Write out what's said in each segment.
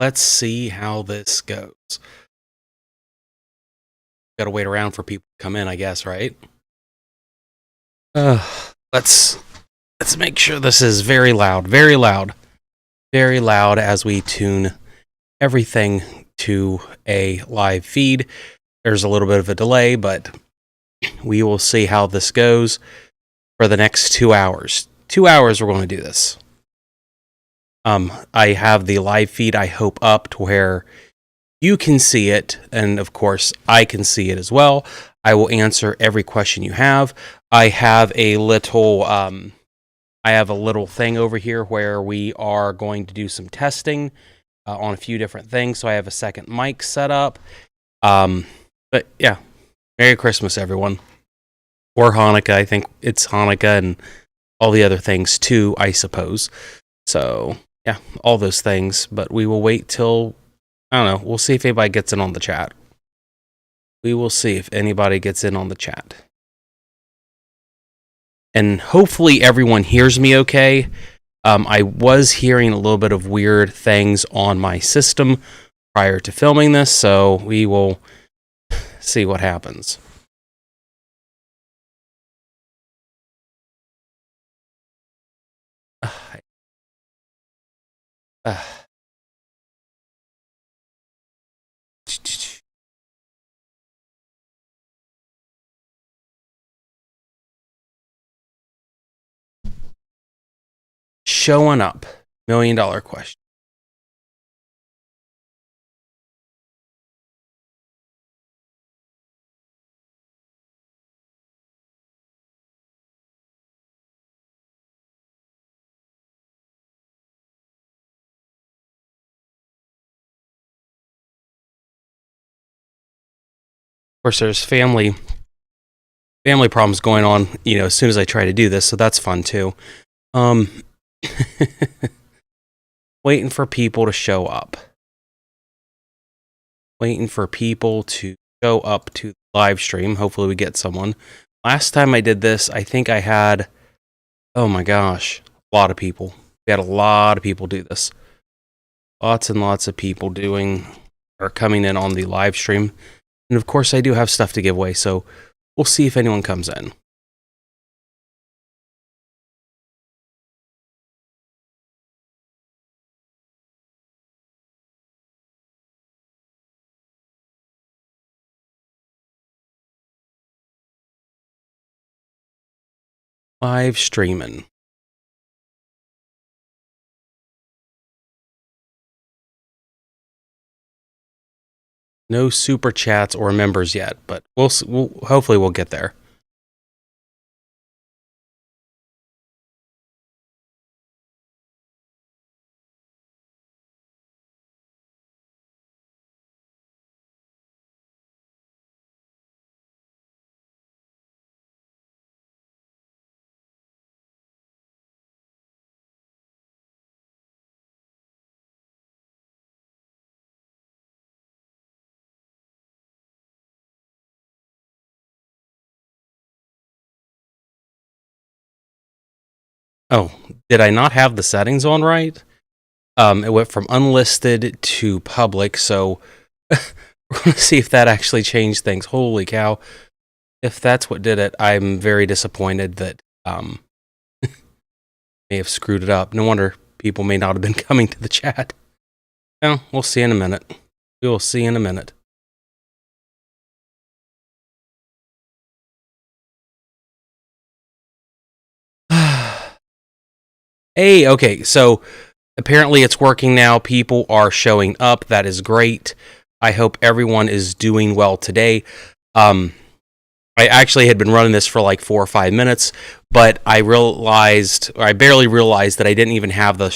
Let's see how this goes. Gotta wait around for people to come in, I guess, right? Uh, let's make sure this is very loud, very loud as we tune everything to a live feed. There's a little bit of a delay, but we will see how this goes for the next 2 hours. 2 hours we're going to do this. I have the live feed, I hope, up to where you can see it, and of course I can see it as well. I will answer every question you have. I have a little thing over here where we are going to do some testing on a few different things. So I have a second mic set up. But yeah, Merry Christmas, everyone. Or Hanukkah. I think it's Hanukkah and all the other things too, I suppose. So yeah, all those things. But we will wait till, I don't know, we'll see if anybody gets in on the chat. We will see if anybody gets in on the chat. And hopefully everyone hears me okay. I was hearing a little bit of weird things on my system prior to filming this, so we will see what happens. Showing up. $1 million question. Of course, there's family problems going on, as soon as I try to do this, so that's fun too. Waiting for people to show up. Waiting for people to show up to the live stream. Hopefully we get someone. Last time I did this, I think I had, oh my gosh, a lot of people. We had a lot of people do this. Lots and lots of people coming in on the live stream. And of course, I do have stuff to give away, so we'll see if anyone comes in. Live streaming. No super chats or members yet, but we'll hopefully we'll get there. Oh, did I not have the settings on right? It went from unlisted to public, so we're going to see if that actually changed things. Holy cow. If that's what did it, I'm very disappointed that may have screwed it up. No wonder people may not have been coming to the chat. Well, we'll see in a minute. We will see in a minute. Hey, okay, so apparently it's working now. People are showing up. That is great. I hope everyone is doing well today. I actually had been running this for like 4 or 5 minutes, but I barely realized that I didn't even have the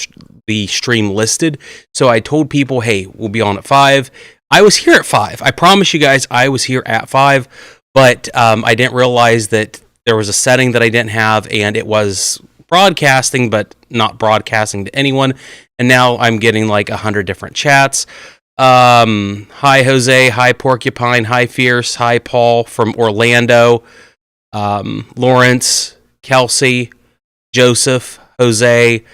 stream listed. So I told people, hey, we'll be on at 5. I was here at 5. I promise you guys I was here at 5, but I didn't realize that there was a setting that I didn't have, and it was broadcasting, but not broadcasting to anyone. And now I'm getting like 100 different chats. Hi Jose, hi Porcupine, hi Fierce, hi Paul from Orlando, Lawrence, Kelsey, Joseph, Jose.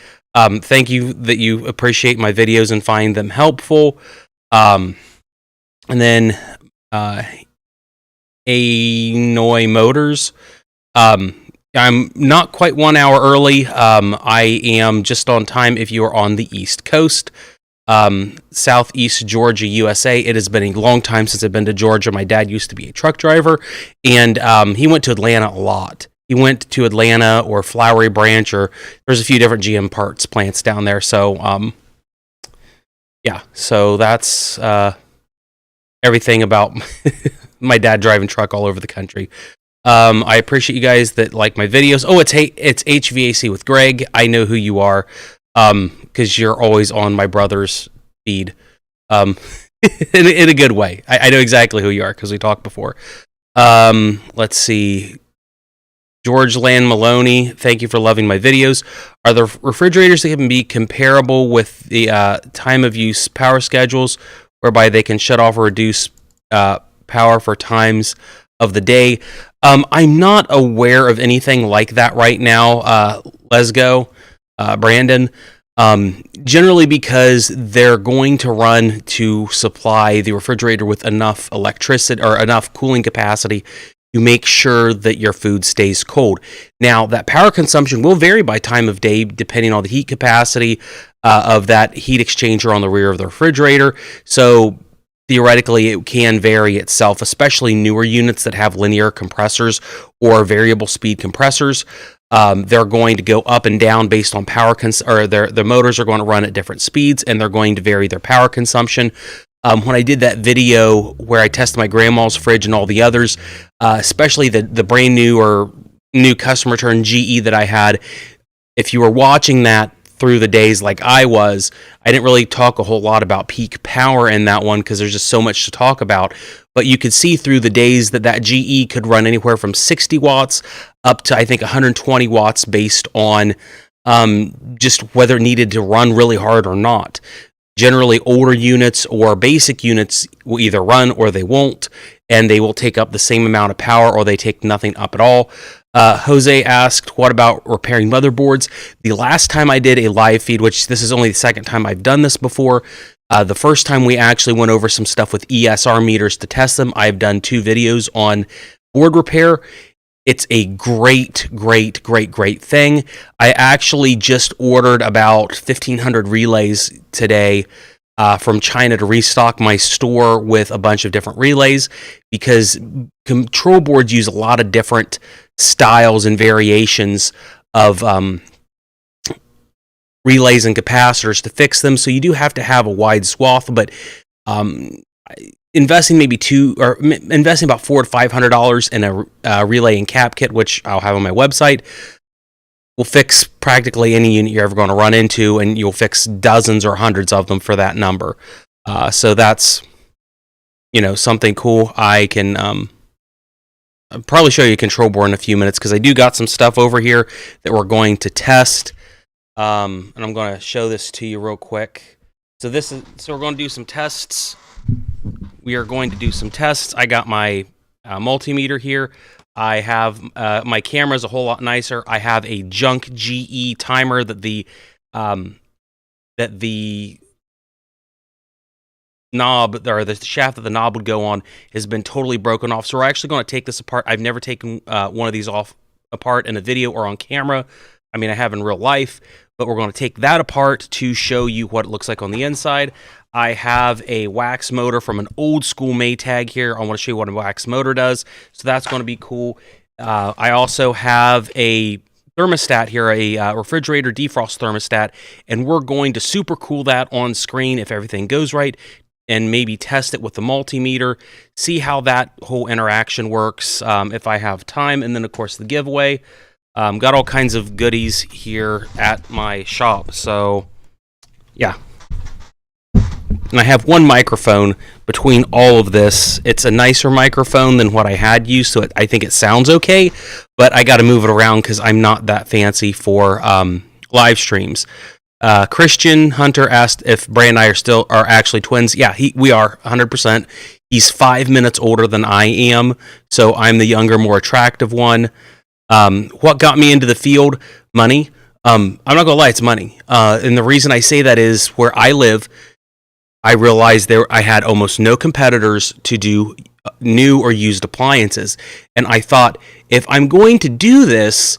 Thank you that you appreciate my videos and find them helpful. And then Anoy Motors. I'm not quite 1 hour early. I am just on time if you are on the East Coast. Southeast Georgia, USA. It has been a long time since I've been to Georgia. My dad used to be a truck driver, and he went to Atlanta a lot. He went to Atlanta or Flowery Branch, or there's a few different GM parts plants down there. So, yeah, so that's everything about my dad driving truck all over the country. I appreciate you guys that like my videos. Oh, it's HVAC with Greg. I know who you are, because you're always on my brother's feed, in a good way. I know exactly who you are because we talked before. Let's see. George Land Maloney, thank you for loving my videos. Are there refrigerators that can be comparable with the time of use power schedules, whereby they can shut off or reduce power for times of the day? I'm not aware of anything like that right now, Lesgo, Brandon. Generally because they're going to run to supply the refrigerator with enough electricity or enough cooling capacity to make sure that your food stays cold. Now, that power consumption will vary by time of day depending on the heat capacity of that heat exchanger on the rear of the refrigerator. So theoretically, it can vary itself, especially newer units that have linear compressors or variable speed compressors. They're going to go up and down based on power, or their motors are going to run at different speeds, and they're going to vary their power consumption. When I did that video where I tested my grandma's fridge and all the others, especially the brand new or new customer return GE that I had, if you were watching that through the days like I was, I didn't really talk a whole lot about peak power in that one because there's just so much to talk about. But you could see through the days that GE could run anywhere from 60 watts up to, I think, 120 watts based on just whether it needed to run really hard or not. Generally, older units or basic units will either run or they won't, and they will take up the same amount of power or they take nothing up at all. Jose asked, what about repairing motherboards? The last time I did a live feed, which this is only the second time I've done this before, the first time we actually went over some stuff with ESR meters to test them. I've done 2 videos on board repair. It's a great thing. I actually just ordered about 1,500 relays today from China to restock my store with a bunch of different relays, because control boards use a lot of different styles and variations of relays and capacitors to fix them. So you do have to have a wide swath, but investing maybe investing about $400 to $500 in a relay and cap kit, which I'll have on my website, will fix practically any unit you're ever going to run into, and you'll fix dozens or hundreds of them for that number. So that's, something cool. I can I'll probably show you a control board in a few minutes because I do got some stuff over here that we're going to test. And I'm going to show this to you real quick. So we're going to do some tests. We are going to do some tests. I got my multimeter here. I have my camera is a whole lot nicer. I have a junk GE timer that the knob, or the shaft that the knob would go on, has been totally broken off. So we're actually going to take this apart. I've never taken one of these apart in a video or on camera. I mean, I have in real life, but we're going to take that apart to show you what it looks like on the inside. I have a wax motor from an old school Maytag here. I want to show you what a wax motor does. So that's going to be cool. I also have a thermostat here, a refrigerator defrost thermostat, and we're going to super cool that on screen if everything goes right, and maybe test it with the multimeter, see how that whole interaction works if I have time. And then, of course, the giveaway. Got all kinds of goodies here at my shop. So, yeah. And I have one microphone between all of this. It's a nicer microphone than what I had used, so I think it sounds okay. But I got to move it around because I'm not that fancy for live streams. Christian Hunter asked if Bray and I are actually twins. Yeah, we are 100%. He's 5 minutes older than I am, so I'm the younger, more attractive one. What got me into the field? Money. I'm not gonna lie, it's money. And the reason I say that is where I live, I realized I had almost no competitors to do new or used appliances. And I thought, if I'm going to do this,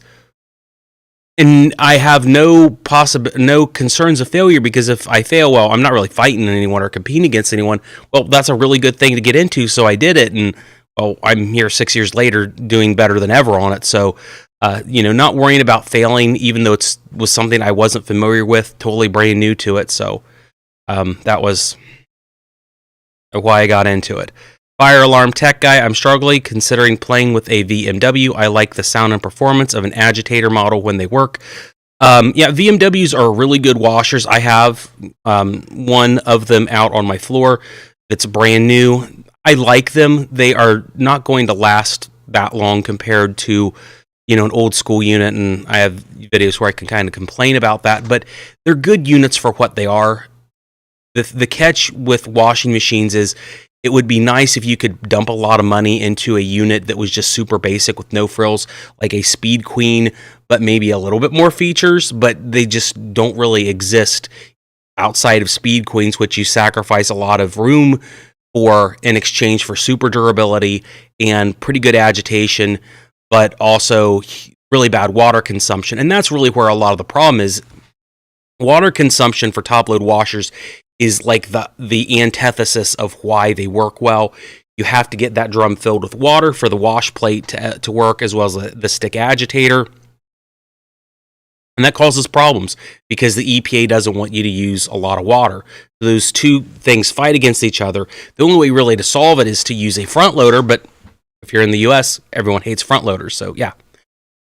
and I have no concerns of failure, because if I fail, well, I'm not really fighting anyone or competing against anyone. Well, that's a really good thing to get into. So I did it, and well, I'm here 6 years later doing better than ever on it. So, not worrying about failing, even though was something I wasn't familiar with, totally brand new to it. So that was why I got into it. Fire alarm tech guy, I'm struggling considering playing with a VMW. I like the sound and performance of an agitator model when they work. VMWs are really good washers. I have one of them out on my floor. It's brand new. I like them. They are not going to last that long compared to, an old school unit, and I have videos where I can kind of complain about that, but they're good units for what they are. The catch with washing machines is, it would be nice if you could dump a lot of money into a unit that was just super basic with no frills, like a Speed Queen, but maybe a little bit more features, but they just don't really exist outside of Speed Queens, which you sacrifice a lot of room for in exchange for super durability and pretty good agitation, but also really bad water consumption. And that's really where a lot of the problem is. Water consumption for top load washers is like the antithesis of why they work well. You have to get that drum filled with water for the wash plate to work, as well as the stick agitator. And that causes problems because the EPA doesn't want you to use a lot of water. Those two things fight against each other. The only way really to solve it is to use a front loader, but if you're in the US, everyone hates front loaders, so yeah.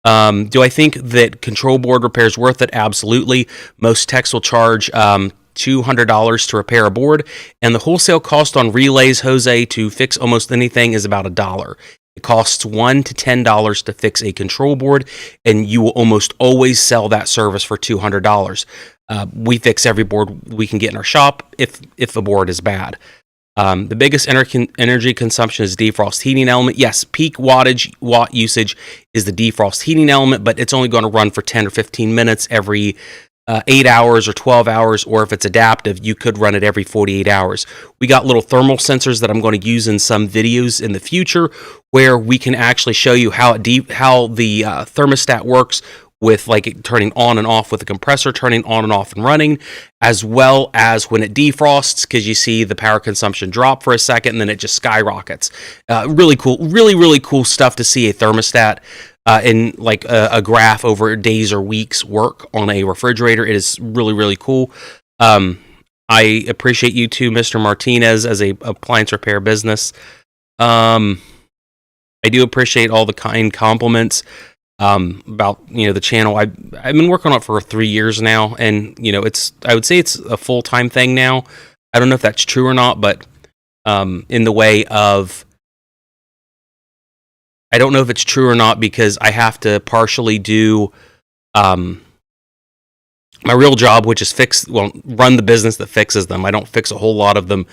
Do I think that control board repair is worth it? Absolutely. Most techs will charge $200 to repair a board, and the wholesale cost on relays, Jose, to fix almost anything is about $1. It costs $1 to $10 to fix a control board, and you will almost always sell that service for $200. We fix every board we can get in our shop if the board is bad. The biggest energy consumption is defrost heating element. Yes, peak watt usage is the defrost heating element, but it's only going to run for 10 or 15 minutes every 8 hours or 12 hours, or if it's adaptive, you could run it every 48 hours. We got little thermal sensors that I'm going to use in some videos in the future, where we can actually show you how the thermostat works, with like it turning on and off, with the compressor turning on and off and running, as well as when it defrosts, because you see the power consumption drop for a second and then it just skyrockets. Really cool, really cool stuff to see a thermostat in like a graph over days or weeks work on a refrigerator. It is really cool. I appreciate you too, Mr. Martinez, as a appliance repair business. I do appreciate all the kind compliments about the channel. I've been working on it for 3 years now, and I would say it's a full-time thing now. I don't know if that's true or not, but in the way of, I don't know if it's true or not, because I have to partially do my real job, which is run the business that fixes them. I don't fix a whole lot of them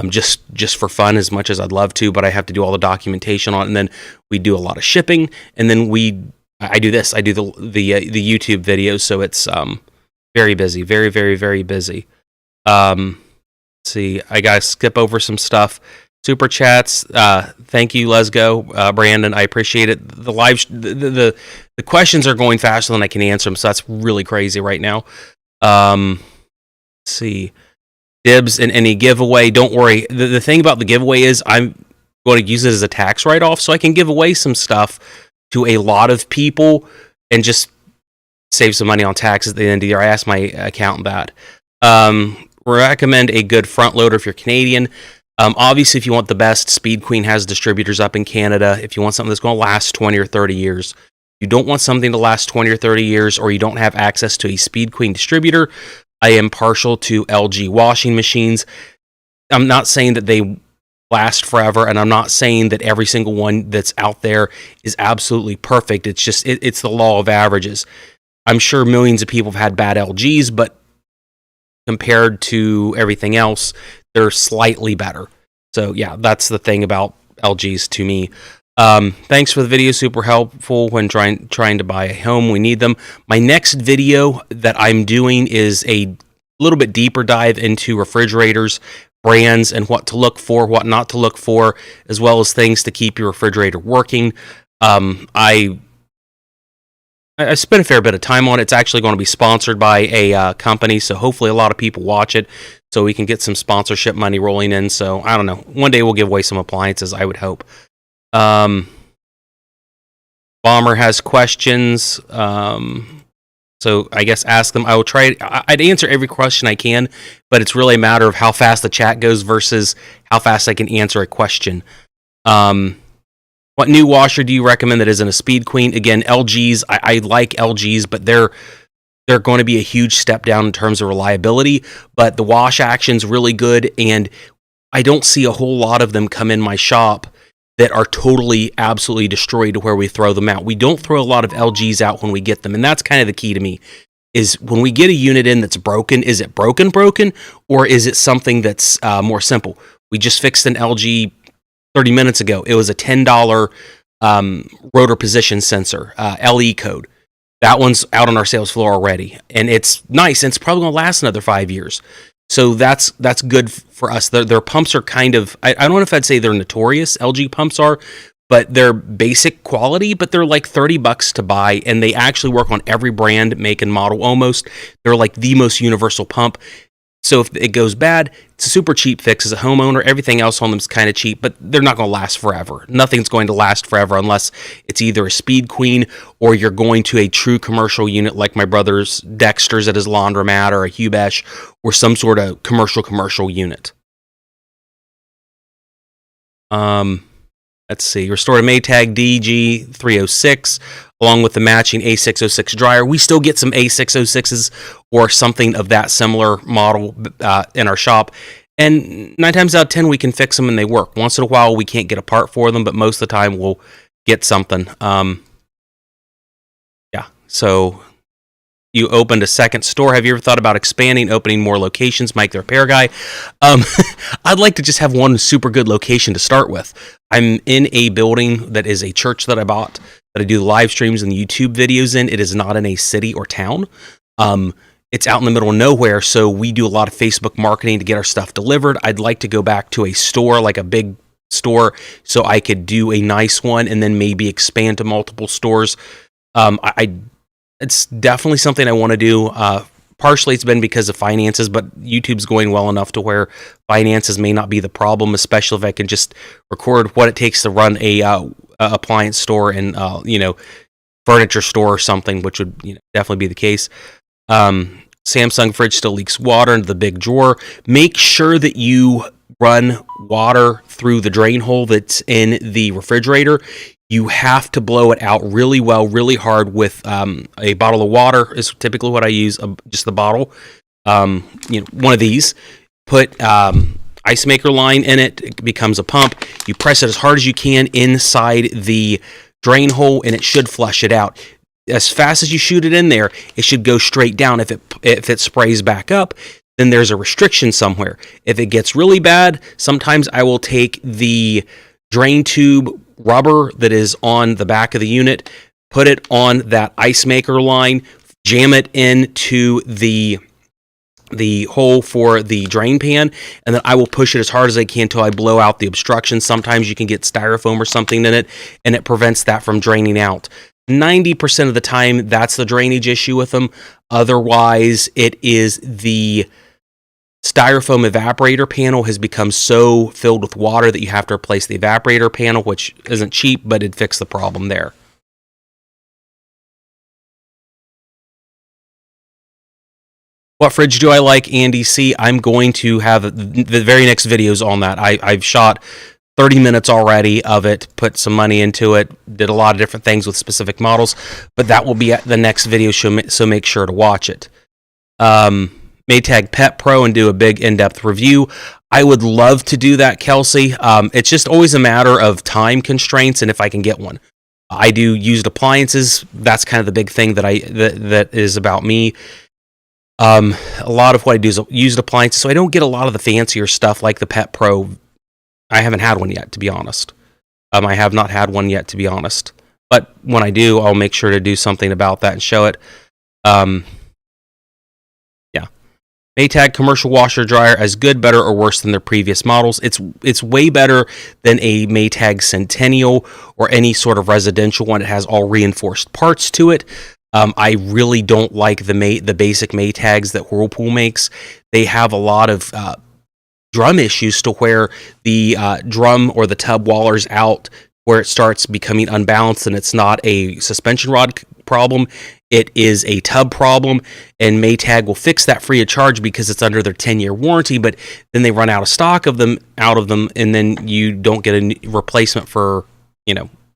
just for fun, as much as I'd love to, but I have to do all the documentation on it, and then we do a lot of shipping, and then I do this. I do the YouTube videos, so it's very busy, very busy. Let's see, I gotta skip over some stuff. Super chats. Thank you, Let's Go, Brandon. I appreciate it. The questions are going faster than I can answer them, so that's really crazy right now. Let's see. Dibs in any giveaway. Don't worry. The thing about the giveaway is I'm going to use it as a tax write-off, so I can give away some stuff to a lot of people and just save some money on taxes at the end of the year. I asked my accountant that. Recommend a good front loader if you're Canadian. Obviously, if you want the best, Speed Queen has distributors up in Canada. If you want something that's going to last 20 or 30 years, you don't want something to last 20 or 30 years, or you don't have access to a Speed Queen distributor, I am partial to LG washing machines. I'm not saying that they last forever, and I'm not saying that every single one that's out there is absolutely perfect. It's just, it's the law of averages. I'm sure millions of people have had bad LGs, but compared to everything else, they're slightly better. So yeah, that's the thing about LGs to me. Thanks for the video, super helpful when trying to buy a home. We need them. My next video that I'm doing is a little bit deeper dive into refrigerators, brands, and what to look for, what not to look for, as well as things to keep your refrigerator working. I spent a fair bit of time on it. It's actually going to be sponsored by a company, so hopefully a lot of people watch it so we can get some sponsorship money rolling in. So I don't know. One day we'll give away some appliances, I would hope. Bomber has questions. So I guess ask them. I will try. I'd answer every question I can, but it's really a matter of how fast the chat goes versus how fast I can answer a question. What new washer do you recommend that isn't a Speed Queen? Again, LGs. I like LGs, but they're going to be a huge step down in terms of reliability. But the wash action's really good, and I don't see a whole lot of them come in my shop that are totally, absolutely destroyed to where we throw them out. We don't throw a lot of LGs out when we get them, and that's kind of the key to me, is when we get a unit in that's broken, is it broken, or is it something that's more simple? We just fixed an LG 30 minutes ago. It was a $10 rotor position sensor, LE code. That one's out on our sales floor already, and it's nice, and it's probably going to last another 5 years. So that's good for us. Their pumps are kind of, I don't know if I'd say they're notorious, LG pumps are, but they're basic quality, but they're like $30 to buy, and they actually work on every brand, make, and model almost. They're like the most universal pump. So if it goes bad, it's a super cheap fix as a homeowner. Everything else on them is kind of cheap, but they're not going to last forever. Nothing's going to last forever unless it's either a Speed Queen or you're going to a true commercial unit like my brother's Dexter's at his laundromat, or a Hubesh, or some sort of commercial unit. Let's see. Restored a Maytag DG306 along with the matching A606 dryer. We still get some A606s or something of that similar model in our shop. And 9 times out of 10, we can fix them and they work. Once in a while, we can't get a part for them, but most of the time, we'll get something. Yeah, so you opened a second store. Have you ever thought about expanding, opening more locations? Mike the Repair Guy. I'd like to just have one super good location to start with. I'm in a building that is a church that I bought, that I do live streams and YouTube videos in. It is not in a city or town. It's out in the middle of nowhere, so we do a lot of Facebook marketing to get our stuff delivered. I'd like to go back to a store, like a big store, so I could do a nice one and then maybe expand to multiple stores. It's definitely something I want to do. Partially it's been because of finances, but YouTube's going well enough to where finances may not be the problem, especially if I can just record what it takes to run a appliance store and furniture store or something, which would definitely be the case. Samsung fridge still leaks water into the big drawer. Make sure that you run water through the drain hole that's in the refrigerator. You have to blow it out really well, really hard with a bottle of water is typically what I use, just the bottle. One of these. Put ice maker line in it. It becomes a pump. You press it as hard as you can inside the drain hole, and it should flush it out. As fast as you shoot it in there, it should go straight down. If it sprays back up, then there's a restriction somewhere. If it gets really bad, sometimes I will take the drain tube rubber that is on the back of the unit, put it on that ice maker line, jam it into the hole for the drain pan, and then I will push it as hard as I can until I blow out the obstruction. Sometimes you can get styrofoam or something in it, and it prevents that from draining out. 90% of the time, that's the drainage issue with them. Otherwise, it is the styrofoam evaporator panel has become so filled with water that you have to replace the evaporator panel, which isn't cheap, but it'd fix the problem there. What fridge do I like, Andy C? I'm going to have the very next videos on that. I've shot 30 minutes already of it, put some money into it, did a lot of different things with specific models, but that will be at the next video, so make sure to watch it. Maytag Pet Pro and do a big in-depth review. I would love to do that, Kelsey. It's just always a matter of time constraints and if I can get one. I do used appliances. That's kind of the big thing that is about me. A lot of what I do is used appliances, so I don't get a lot of the fancier stuff like the Pet Pro. I haven't had one yet, to be honest. I have not had one yet, to be honest. But when I do, I'll make sure to do something about that and show it. Yeah. Maytag commercial washer dryer as good, better, or worse than their previous models. It's way better than a Maytag Centennial or any sort of residential one. It has all reinforced parts to it. I really don't like the basic Maytags that Whirlpool makes. They have a lot of drum issues to where the drum or the tub wallers out, where it starts becoming unbalanced, and it's not a suspension rod problem, it is a tub problem, and Maytag will fix that free of charge because it's under their 10-year warranty, but then they run out of stock of them, and then you don't get a replacement for,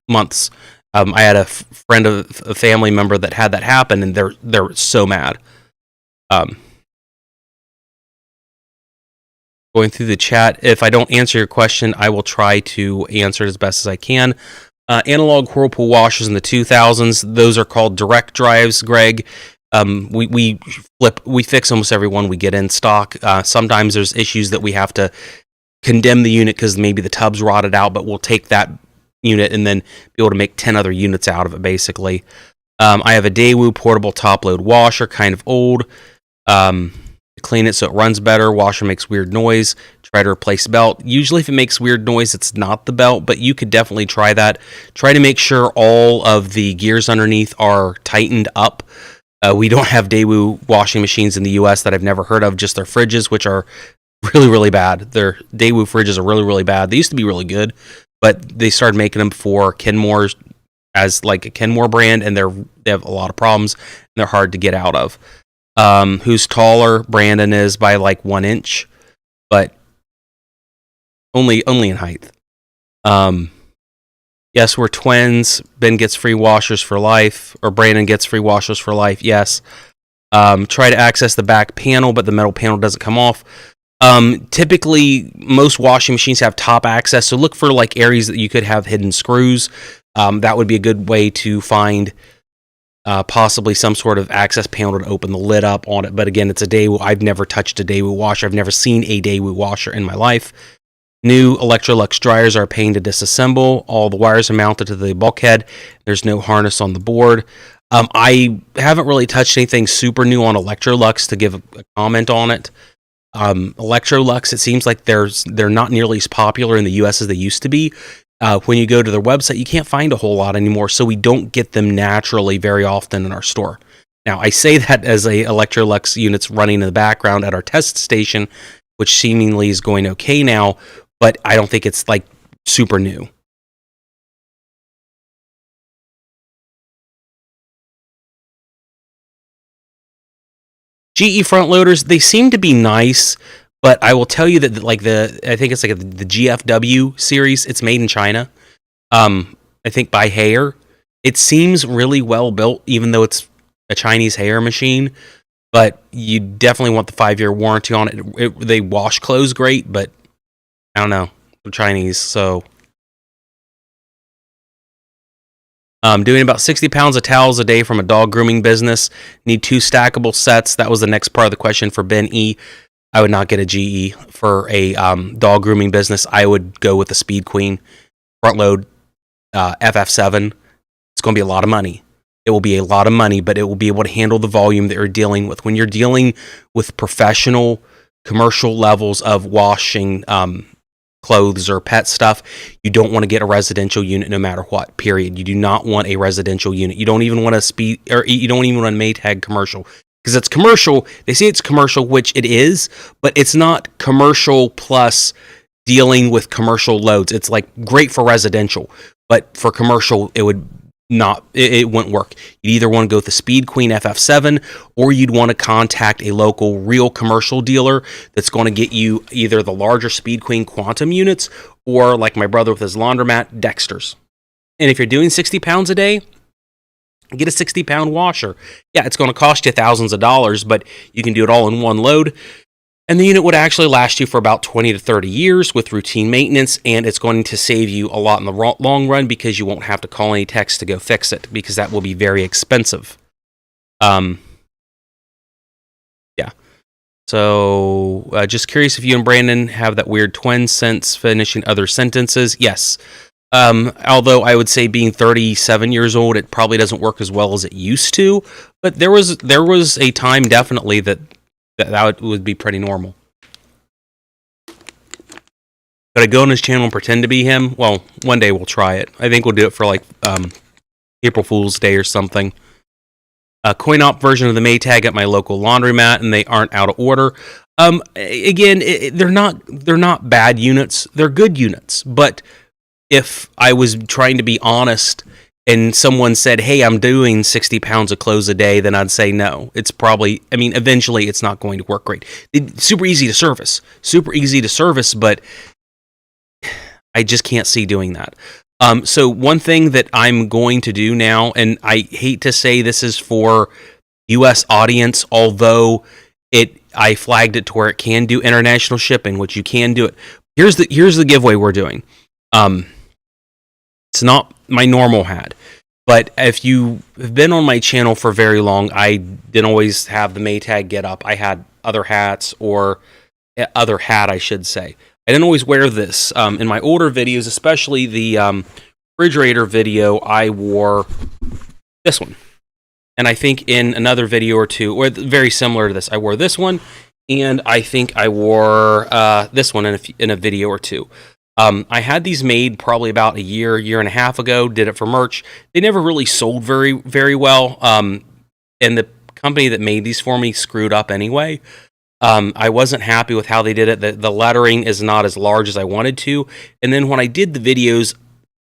months. I had a friend of a family member that had that happen, and they're so mad. Going through the chat, if I don't answer your question, I will try to answer it as best as I can. Analog Whirlpool washers in the 2000s, those are called direct drives, Greg. We fix almost every one we get in stock. Sometimes there's issues that we have to condemn the unit because maybe the tub's rotted out, but we'll take that unit and then be able to make 10 other units out of it, basically. I have a Daewoo portable top load washer, kind of old. Clean it so it runs better. Washer makes weird noise. Try to replace belt. Usually if it makes weird noise, it's not the belt, but you could definitely try that. Try to make sure all of the gears underneath are tightened up. We don't have Daewoo washing machines in the US that I've never heard of, just their fridges, which are really, really bad. Their Daewoo fridges are really, really bad. They used to be really good, but they started making them for Kenmore as like a Kenmore brand, and they have a lot of problems, and they're hard to get out of. Who's taller? Brandon is by like 1 inch, but only in height. Yes, we're twins. Ben gets free washers for life, or Brandon gets free washers for life. Yes. Try to access the back panel, but the metal panel doesn't come off. Typically, most washing machines have top access, so look for like areas that you could have hidden screws. That would be a good way to find possibly some sort of access panel to open the lid up on it. But again, it's a Daewoo. I've never touched a Daewoo washer. I've never seen a Daewoo washer in my life. New Electrolux dryers are a pain to disassemble. All the wires are mounted to the bulkhead. There's no harness on the board. I haven't really touched anything super new on Electrolux to give a comment on it. Electrolux, it seems like they're not nearly as popular in the US as they used to be. When you go to their website, you can't find a whole lot anymore, so we don't get them naturally very often in our store. Now, I say that as a Electrolux unit's running in the background at our test station, which seemingly is going okay now, but I don't think it's like super new. GE front loaders, they seem to be nice, but I will tell you that I think it's like the GFW series. It's made in China. I think by Haier. It seems really well built, even though it's a Chinese Haier machine. But you definitely want the 5-year warranty on it. They wash clothes great, but I don't know. They're Chinese, so. Doing about 60 pounds of towels a day from a dog grooming business. Need 2 stackable sets. That was the next part of the question for Ben E. I would not get a GE for a dog grooming business. I would go with the Speed Queen front load FF7. It's going to be a lot of money. It will be a lot of money, but it will be able to handle the volume that you're dealing with. When you're dealing with professional, commercial levels of washing clothes or pet stuff, you don't want to get a residential unit no matter what, period. You do not want a residential unit. You don't even want you don't even want a Maytag commercial. Because it's commercial. They say it's commercial, which it is, but it's not commercial plus dealing with commercial loads. It's like great for residential, but for commercial, it wouldn't work. You'd either want to go with the Speed Queen FF7, or you'd want to contact a local real commercial dealer that's going to get you either the larger Speed Queen Quantum units, or like my brother with his laundromat, Dexter's. And if you're doing 60 pounds a day, get a 60-pound washer. Yeah, it's going to cost you thousands of dollars, but you can do it all in one load. And the unit would actually last you for about 20 to 30 years with routine maintenance, and it's going to save you a lot in the long run because you won't have to call any techs to go fix it, because that will be very expensive. Yeah. So, just curious if you and Brandon have that weird twin sense finishing other sentences. Yes. Although I would say being 37 years old, it probably doesn't work as well as it used to. But there was a time definitely that would be pretty normal. Could I go on his channel and pretend to be him? Well, one day we'll try it. I think we'll do it for like April Fool's Day or something. A coin-op version of the Maytag at my local laundromat, and they aren't out of order. Again, they're not bad units. They're good units. But if I was trying to be honest and someone said, hey, I'm doing 60 pounds of clothes a day, then I'd say no. It's probably, I mean, eventually it's not going to work great. It's super easy to service, but I just can't see doing that. So one thing that I'm going to do now, and I hate to say this is for U.S. audience, although I flagged it to where it can do international shipping, which you can do it. Here's the giveaway we're doing. It's not my normal hat, but if you have been on my channel for very long, I didn't always have the Maytag get up. I had other hats, or other hat, I should say. I didn't always wear this. In my older videos, especially the refrigerator video, I wore this one. And I think in another video or two, or very similar to this, I wore this one, and I think I wore this one in a video or two. I had these made probably about a year and a half ago, did it for merch. They never really sold very, very well, and the company that made these for me screwed up anyway. I wasn't happy with how they did it. The lettering is not as large as I wanted to, and then when I did the videos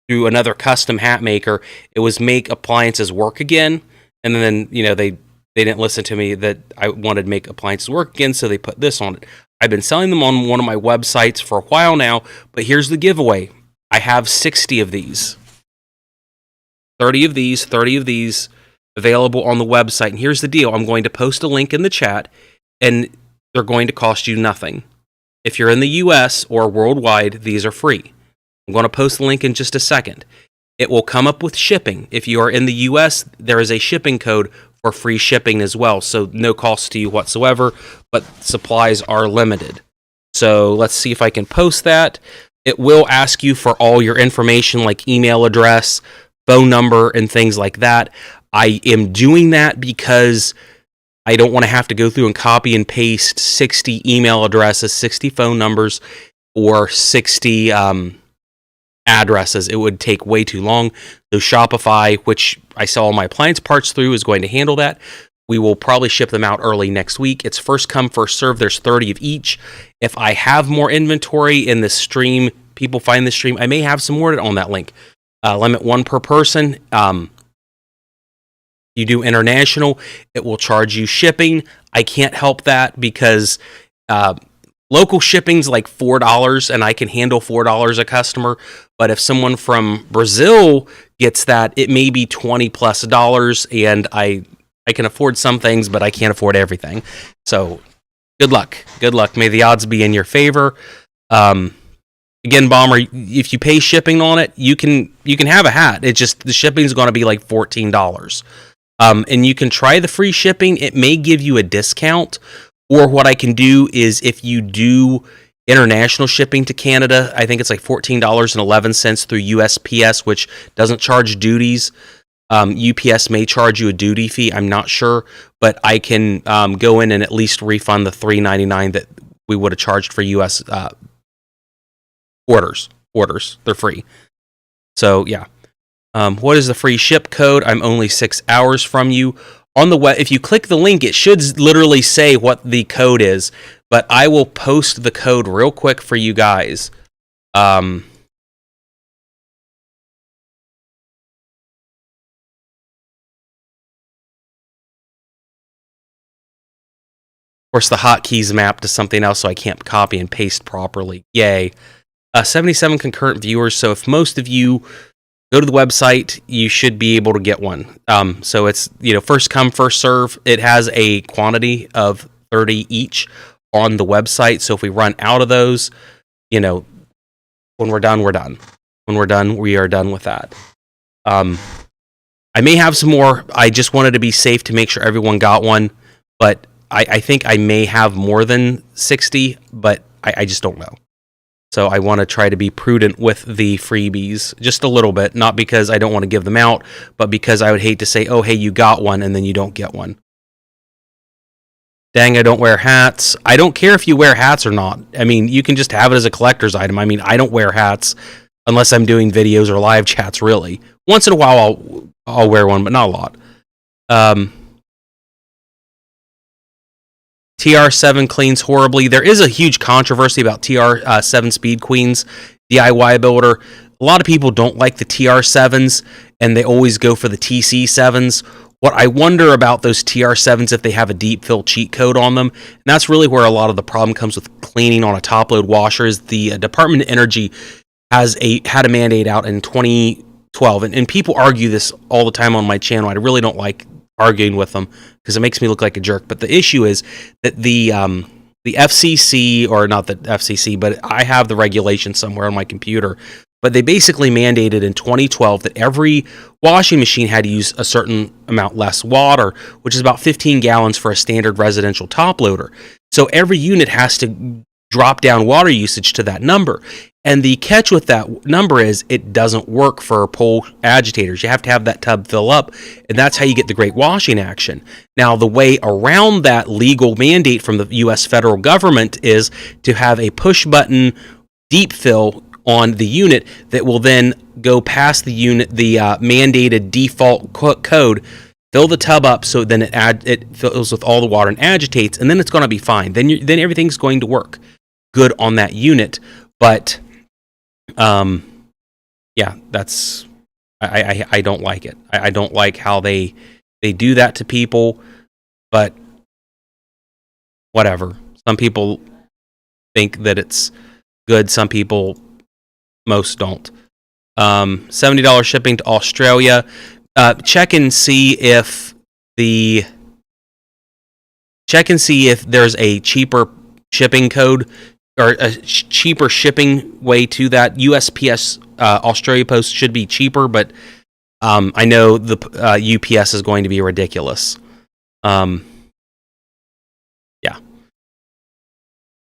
through another custom hat maker, it was make appliances work again, and then, you know, they didn't listen to me that I wanted to make appliances work again, so they put this on it. I've been selling them on one of my websites for a while now, but here's the giveaway. I have 60 of these. 30 of these available on the website. And here's the deal. I'm going to post a link in the chat, and they're going to cost you nothing. If you're in the US or worldwide, these are free. I'm going to post the link in just a second. It will come up with shipping. If you are in the US, there is a shipping code for free shipping as well, so no cost to you whatsoever, but supplies are limited. So let's see if I can post that. It will ask you for all your information, like email address, phone number, and things like that. I am doing that because I don't want to have to go through and copy and paste 60 email addresses, 60 phone numbers, or 60 addresses. It would take way too long. So Shopify, which I sell all my appliance parts through, is going to handle that. We will probably ship them out early next week. It's first come, first serve. There's 30 of each. If I have more inventory in the stream, people find the stream, I may have some more on that link. Limit one per person. You do international, it will charge you shipping. I can't help that because local shipping's like $4, and I can handle $4 a customer. But if someone from Brazil gets that, it may be $20+, and I can afford some things, but I can't afford everything. So good luck. Good luck. May the odds be in your favor. Again, Bomber, if you pay shipping on it, you can have a hat. It's just the shipping is going to be like $14. And you can try the free shipping. It may give you a discount. Or what I can do is, if you do international shipping to Canada, I think it's like $14.11 through USPS, which doesn't charge duties. UPS may charge you a duty fee. I'm not sure, but I can go in and at least refund the $3.99 that we would have charged for US orders. They're free. So yeah. What is the free ship code? I'm only 6 hours from you. On the web, if you click the link, it should literally say what the code is, but I will post the code real quick for you guys. Of course, the hotkeys map to something else, so I can't copy and paste properly. Yay. 77 concurrent viewers, so if most of you go to the website, you should be able to get one. So it's, first come, first serve. It has a quantity of 30 each on the website. So if we run out of those, when we're done, we're done. When we're done, we are done with that. I may have some more. I just wanted to be safe to make sure everyone got one. But I think I may have more than 60, but I just don't know. So I want to try to be prudent with the freebies just a little bit, not because I don't want to give them out, but because I would hate to say, oh, hey, you got one, and then you don't get one. Dang, I don't wear hats. I don't care if you wear hats or not. I mean, you can just have it as a collector's item. I mean, I don't wear hats unless I'm doing videos or live chats, really. Once in a while, I'll wear one, but not a lot. TR7 cleans horribly. There is a huge controversy about TR7 Speed Queens DIY builder. A lot of people don't like the TR7s, and they always go for the TC7s. What I wonder about those TR7s if they have a deep fill cheat code on them, and that's really where a lot of the problem comes with cleaning on a top load washer, is the Department of Energy had a mandate out in 2012, and people argue this all the time on my channel. I really don't like arguing with them because it makes me look like a jerk. But the issue is that the FCC, or not the FCC, but I have the regulation somewhere on my computer. But they basically mandated in 2012 that every washing machine had to use a certain amount less water, which is about 15 gallons for a standard residential top loader. So every unit has to drop down water usage to that number. And the catch with that number is it doesn't work for pole agitators. You have to have that tub fill up, and that's how you get the great washing action. Now, the way around that legal mandate from the U.S. federal government is to have a push-button deep fill on the unit that will then go past the unit, the mandated default code, fill the tub up so then it fills with all the water and agitates, and then it's going to be fine. Then everything's going to work good on that unit. But yeah, that's I don't like it. I don't like how they do that to people, but whatever. Some people think that it's good. Some people, most don't. $70 shipping to Australia. Check and see if there's a cheaper shipping code or a cheaper shipping way to that. USPS Australia Post should be cheaper, but I know the UPS is going to be ridiculous. Yeah.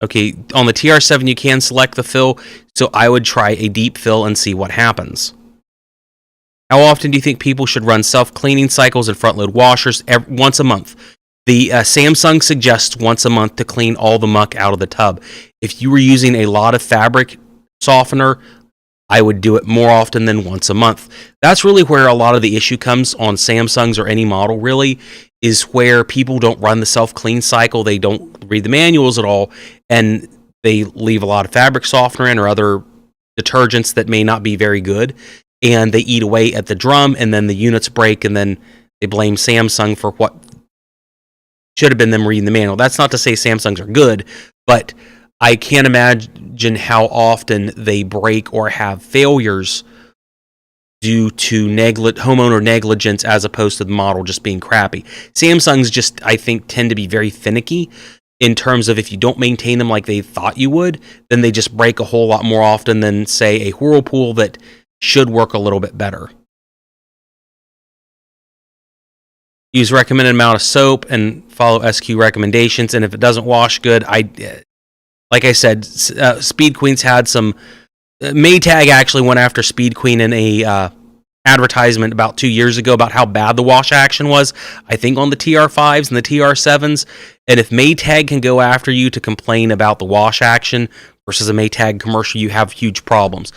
Okay, on the TR7 you can select the fill, so I would try a deep fill and see what happens. How often do you think people should run self-cleaning cycles and front-load washers? Once a month. The Samsung suggests once a month to clean all the muck out of the tub. If you were using a lot of fabric softener, I would do it more often than once a month. That's really where a lot of the issue comes on Samsungs or any model, really, is where people don't run the self-clean cycle. They don't read the manuals at all, and they leave a lot of fabric softener in or other detergents that may not be very good, and they eat away at the drum, and then the units break, and then they blame Samsung for what should have been them reading the manual. That's not to say Samsungs are good, but I can't imagine how often they break or have failures due to homeowner negligence as opposed to the model just being crappy. Samsungs just, I think, tend to be very finicky in terms of if you don't maintain them like they thought you would, then they just break a whole lot more often than, say, a Whirlpool that should work a little bit better. Use recommended amount of soap and follow SQ recommendations. And if it doesn't wash good, like I said, Speed Queen's had some. Maytag actually went after Speed Queen in a advertisement about 2 years ago about how bad the wash action was, I think on the TR5s and the TR7s. And if Maytag can go after you to complain about the wash action versus a Maytag commercial, you have huge problems.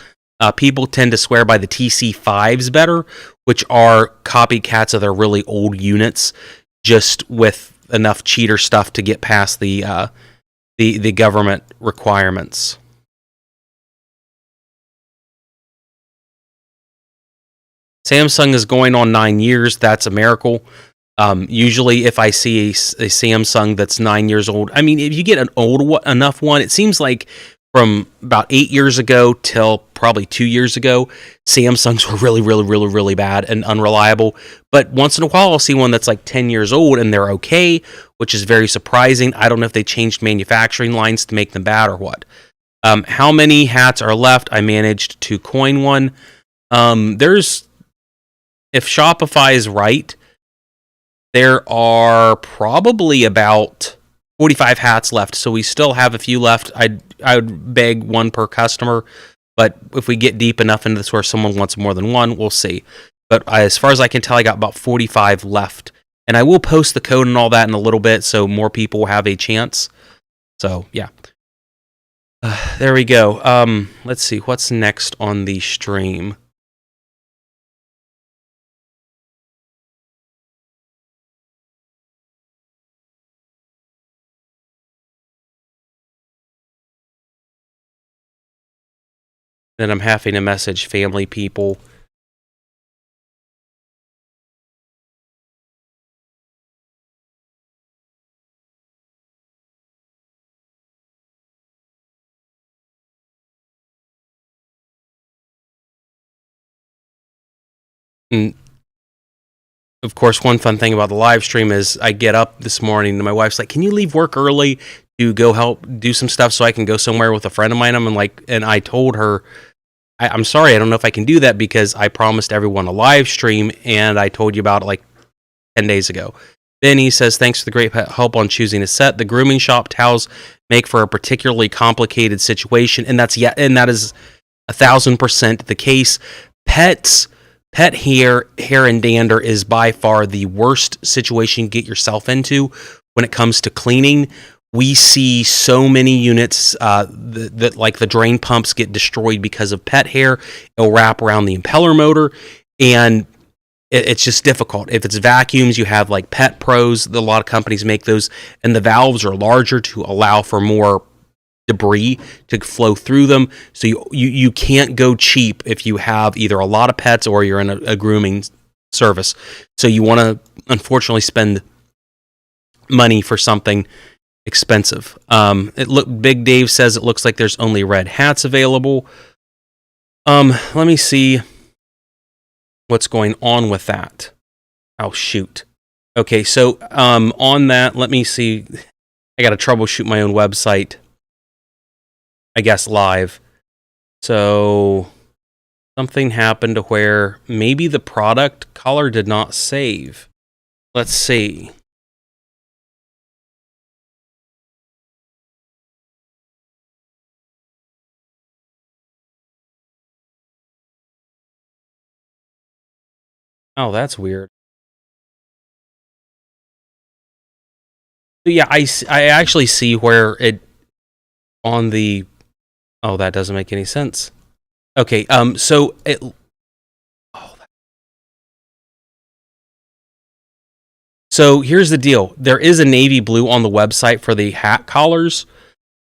People tend to swear by the TC5s better, which are copycats of their really old units, just with enough cheater stuff to get past the government requirements. Samsung is going on 9 years. That's a miracle. Usually, if I see a Samsung that's 9 years old, I mean, if you get an old enough one, it seems like from about 8 years ago till probably 2 years ago, Samsungs were really, really, really, really bad and unreliable. But once in a while, I'll see one that's like 10 years old and they're okay, which is very surprising. I don't know if they changed manufacturing lines to make them bad or what. How many hats are left? I managed to coin one. If Shopify is right, there are probably about 45 hats left, so we still have a few left. would beg one per customer, but if we get deep enough into this where someone wants more than one, we'll see. But as far as I can tell, I got about 45 left, and I will post the code and all that in a little bit, so more people will have a chance. So yeah, there we go. Let's see what's next on the stream. Then I'm having to message family people. And of course, one fun thing about the live stream is I get up this morning and my wife's like, "Can you leave work early to go help do some stuff so I can go somewhere with a friend of mine?" And I told her, I'm sorry, I don't know if I can do that because I promised everyone a live stream and I told you about it like 10 days ago. Then he says, "Thanks for the great help on choosing a set. The grooming shop towels make for a particularly complicated situation," and that is 1,000% the case. Pet hair and dander is by far the worst situation you get yourself into when it comes to cleaning. We see so many units that like the drain pumps get destroyed because of pet hair. It'll wrap around the impeller motor, and it's just difficult. If it's vacuums, you have like Pet Pros. A lot of companies make those, and the valves are larger to allow for more debris to flow through them. So you can't go cheap if you have either a lot of pets or you're in a grooming service. So you want to unfortunately spend money for something expensive. Big Dave says it looks like there's only red hats available. Let me see what's going on with that. Oh shoot. Okay, so on that, let me see. I got to troubleshoot my own website, I guess, live. So something happened to where maybe the product color did not save. Let's see. Oh, that's weird. Yeah, I actually see where it on the. Oh, that doesn't make any sense. Okay, so it. Oh, so here's the deal. There is a navy blue on the website for the hat collars,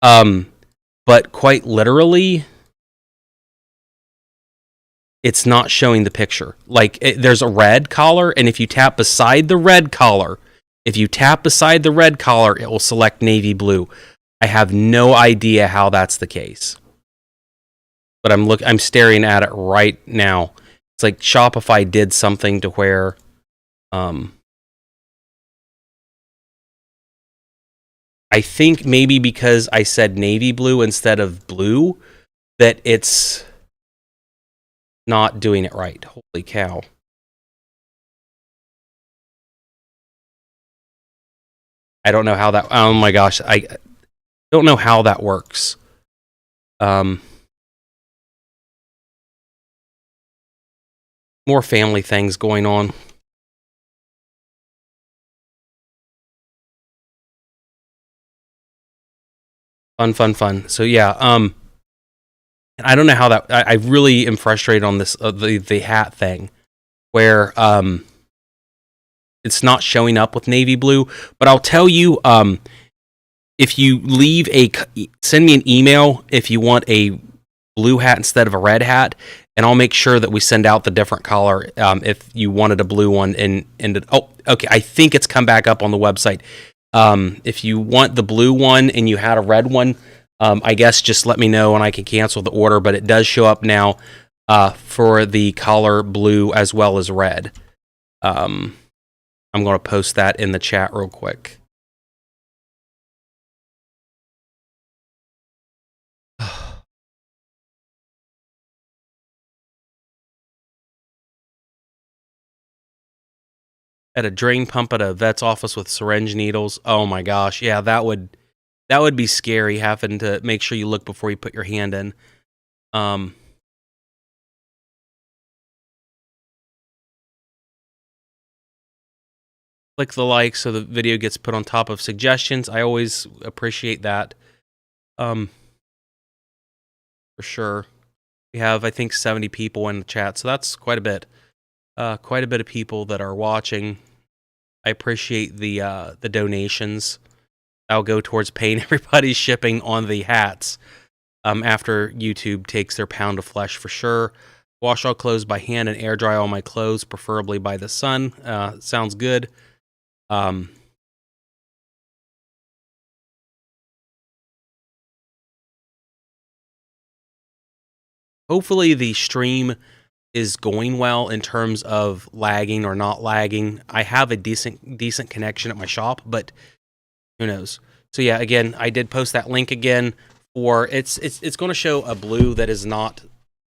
but quite literally, it's not showing the picture. Like there's a red collar, and if you tap beside the red collar, it will select navy blue. I have no idea how that's the case, but I'm staring at it right now. It's like Shopify did something to where, I think maybe because I said navy blue instead of blue, that it's not doing it right. Holy cow. I don't know how that, oh my gosh, I don't know how that works. More family things going on. Fun. So yeah, I don't know how that. I really am frustrated on this the hat thing, where it's not showing up with navy blue. But I'll tell you, if you send me an email if you want a blue hat instead of a red hat, and I'll make sure that we send out the different color. If you wanted a blue one, oh, okay, I think it's come back up on the website. If you want the blue one and you had a red one, I guess just let me know and I can cancel the order, but it does show up now for the color blue as well as red. I'm going to post that in the chat real quick. At a drain pump at a vet's office with syringe needles. Oh my gosh. Yeah, that would That would be scary, having to make sure you look before you put your hand in. Click the like so the video gets put on top of suggestions. I always appreciate that. For sure. We have, I think, 70 people in the chat, so that's quite a bit. Quite a bit of people that are watching. I appreciate the donations. That'll go towards paying everybody's shipping on the hats. After YouTube takes their pound of flesh for sure. Wash all clothes by hand and air dry all my clothes, preferably by the sun. Sounds good. Hopefully the stream is going well in terms of lagging or not lagging. I have a decent connection at my shop, but who knows? So yeah, again, I did post that link again for it's going to show a blue that is not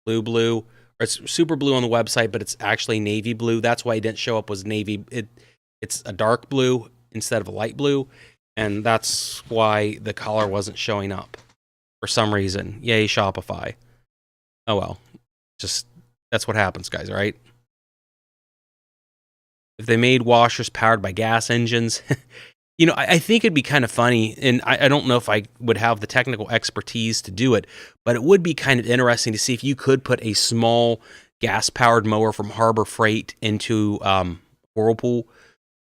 blue, or it's super blue on the website, but it's actually navy blue. That's why it didn't show up was navy. It's a dark blue instead of a light blue, and that's why the color wasn't showing up for some reason. Yay, Shopify. Oh well, just that's what happens, guys, right? If they made washers powered by gas engines, you know, I think it'd be kind of funny, and I don't know if I would have the technical expertise to do it, but it would be kind of interesting to see if you could put a small gas-powered mower from Harbor Freight into Whirlpool,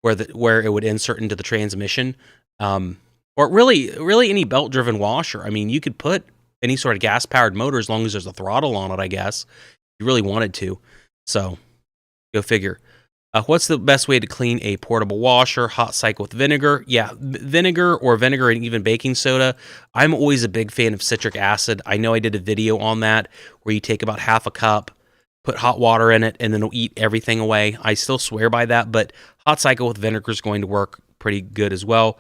where it would insert into the transmission, or really any belt-driven washer. I mean, you could put any sort of gas-powered motor as long as there's a throttle on it, I guess, if you really wanted to. So, go figure. What's the best way to clean a portable washer? Hot cycle with vinegar. Yeah, vinegar and even baking soda. I'm always a big fan of citric acid. I know I did a video on that where you take about half a cup, put hot water in it, and then it'll eat everything away. I still swear by that, but hot cycle with vinegar is going to work pretty good as well.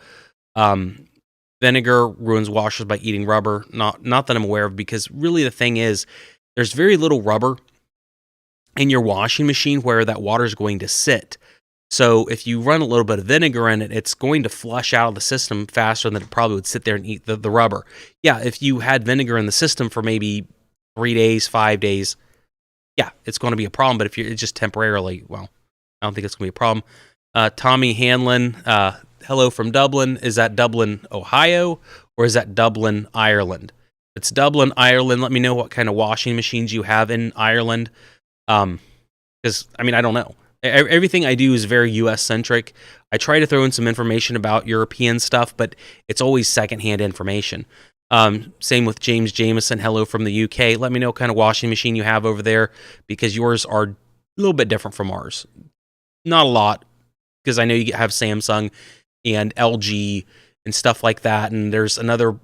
Vinegar ruins washers by eating rubber. Not that I'm aware of, because really the thing is, there's very little rubber in your washing machine where that water is going to sit. So if you run a little bit of vinegar in it, it's going to flush out of the system faster than it probably would sit there and eat the rubber. Yeah, if you had vinegar in the system for maybe 3 days, 5 days, yeah, it's going to be a problem. But if you're just temporarily, well, I don't think it's going to be a problem. Tommy Hanlon, hello from Dublin. Is that Dublin, Ohio, or is that Dublin, Ireland? If it's Dublin, Ireland, let me know what kind of washing machines you have in Ireland. Because, I mean, I don't know. Everything I do is very US-centric. I try to throw in some information about European stuff, but it's always secondhand information. Same with James Jameson, hello from the UK. Let me know what kind of washing machine you have over there, because yours are a little bit different from ours. Not a lot, because I know you have Samsung and LG and stuff like that, and there's another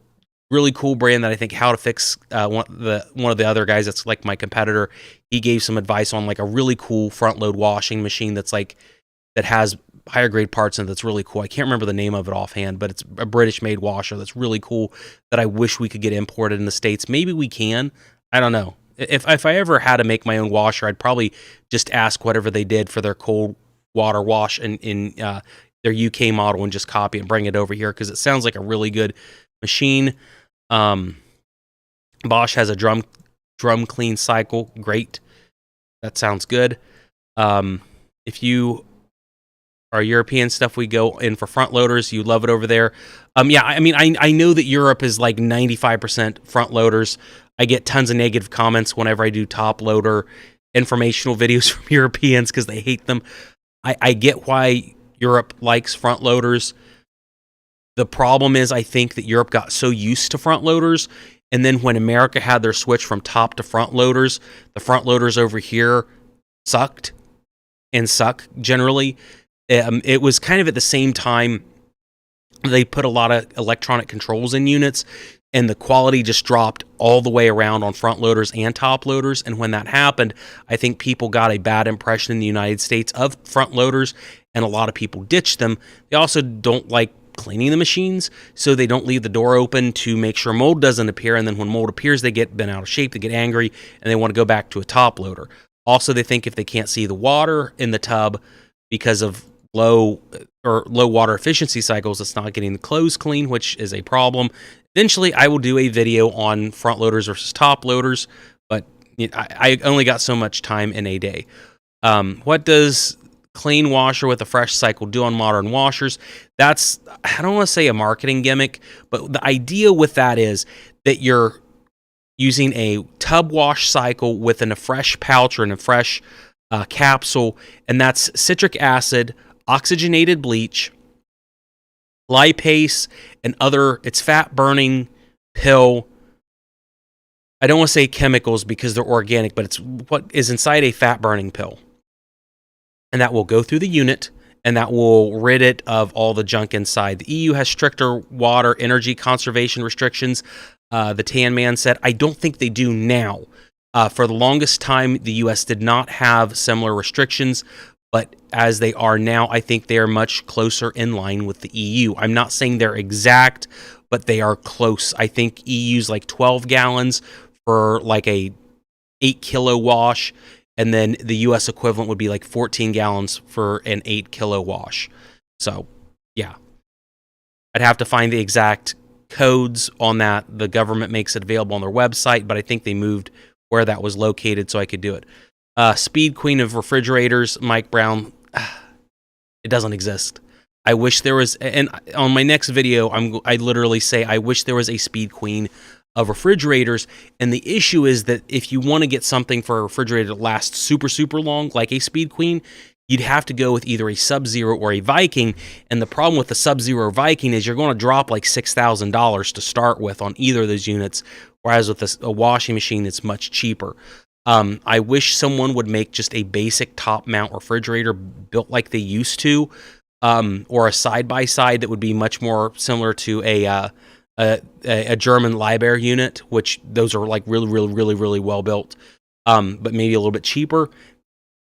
really cool brand that I think How to Fix, one of the other guys that's like my competitor, he gave some advice on like a really cool front load washing machine that has higher grade parts and that's really cool. I can't remember the name of it offhand, but it's a British made washer that's really cool that I wish we could get imported in the States. Maybe we can. I don't know. If I ever had to make my own washer, I'd probably just ask whatever they did for their cold water wash in their UK model and just copy and bring it over here, because it sounds like a really good machine. Bosch has a drum clean cycle. Great. That sounds good. If you are European stuff, we go in for front loaders. You love it over there. Yeah, I mean, I know that Europe is like 95% front loaders. I get tons of negative comments whenever I do top loader informational videos from Europeans because they hate them. I get why Europe likes front loaders. The problem is, I think that Europe got so used to front loaders, and then when America had their switch from top to front loaders, the front loaders over here sucked and suck generally. It was kind of at the same time they put a lot of electronic controls in units, and the quality just dropped all the way around on front loaders and top loaders. And when that happened, I think people got a bad impression in the United States of front loaders, and a lot of people ditched them. They also don't like cleaning the machines, so they don't leave the door open to make sure mold doesn't appear, and then when mold appears, they get bent out of shape, they get angry, and they want to go back to a top loader. Also, they think if they can't see the water in the tub because of low or low water efficiency cycles, it's not getting the clothes clean, which is a problem. Eventually, I will do a video on front loaders versus top loaders, but I only got so much time in a day. What does clean washer with a fresh cycle do on modern washers? That's, I don't want to say a marketing gimmick, but the idea with that is that you're using a tub wash cycle within a fresh pouch or in a fresh capsule, and that's citric acid, oxygenated bleach, lipase, and other, it's fat burning pill. I don't want to say chemicals because they're organic, but it's what is inside a fat burning pill. And that will go through the unit, and that will rid it of all the junk inside. The EU has stricter water energy conservation restrictions. The Tan Man said, I don't think they do now. For the longest time, the US did not have similar restrictions, but as they are now, I think they are much closer in line with the EU. I'm not saying they're exact, but they are close. I think EU's like 12 gallons for like a 8 kilo wash, and then the US equivalent would be like 14 gallons for an 8 kilo wash. So, yeah. I'd have to find the exact codes on that. The government makes it available on their website, but I think they moved where that was located so I could do it. Speed Queen of refrigerators, Mike Brown. It doesn't exist. I wish there was, and on my next video, I literally say I wish there was a Speed Queen of refrigerators. And the issue is that if you want to get something for a refrigerator that lasts super, super long, like a Speed Queen, you'd have to go with either a Sub-Zero or a Viking. And the problem with the Sub-Zero or Viking is you're going to drop like $6,000 to start with on either of those units, whereas with a washing machine, it's much cheaper. I wish someone would make just a basic top mount refrigerator built like they used to, or a side-by-side that would be much more similar to a German Liebherr unit, which those are like really, really, really, really well built, but maybe a little bit cheaper.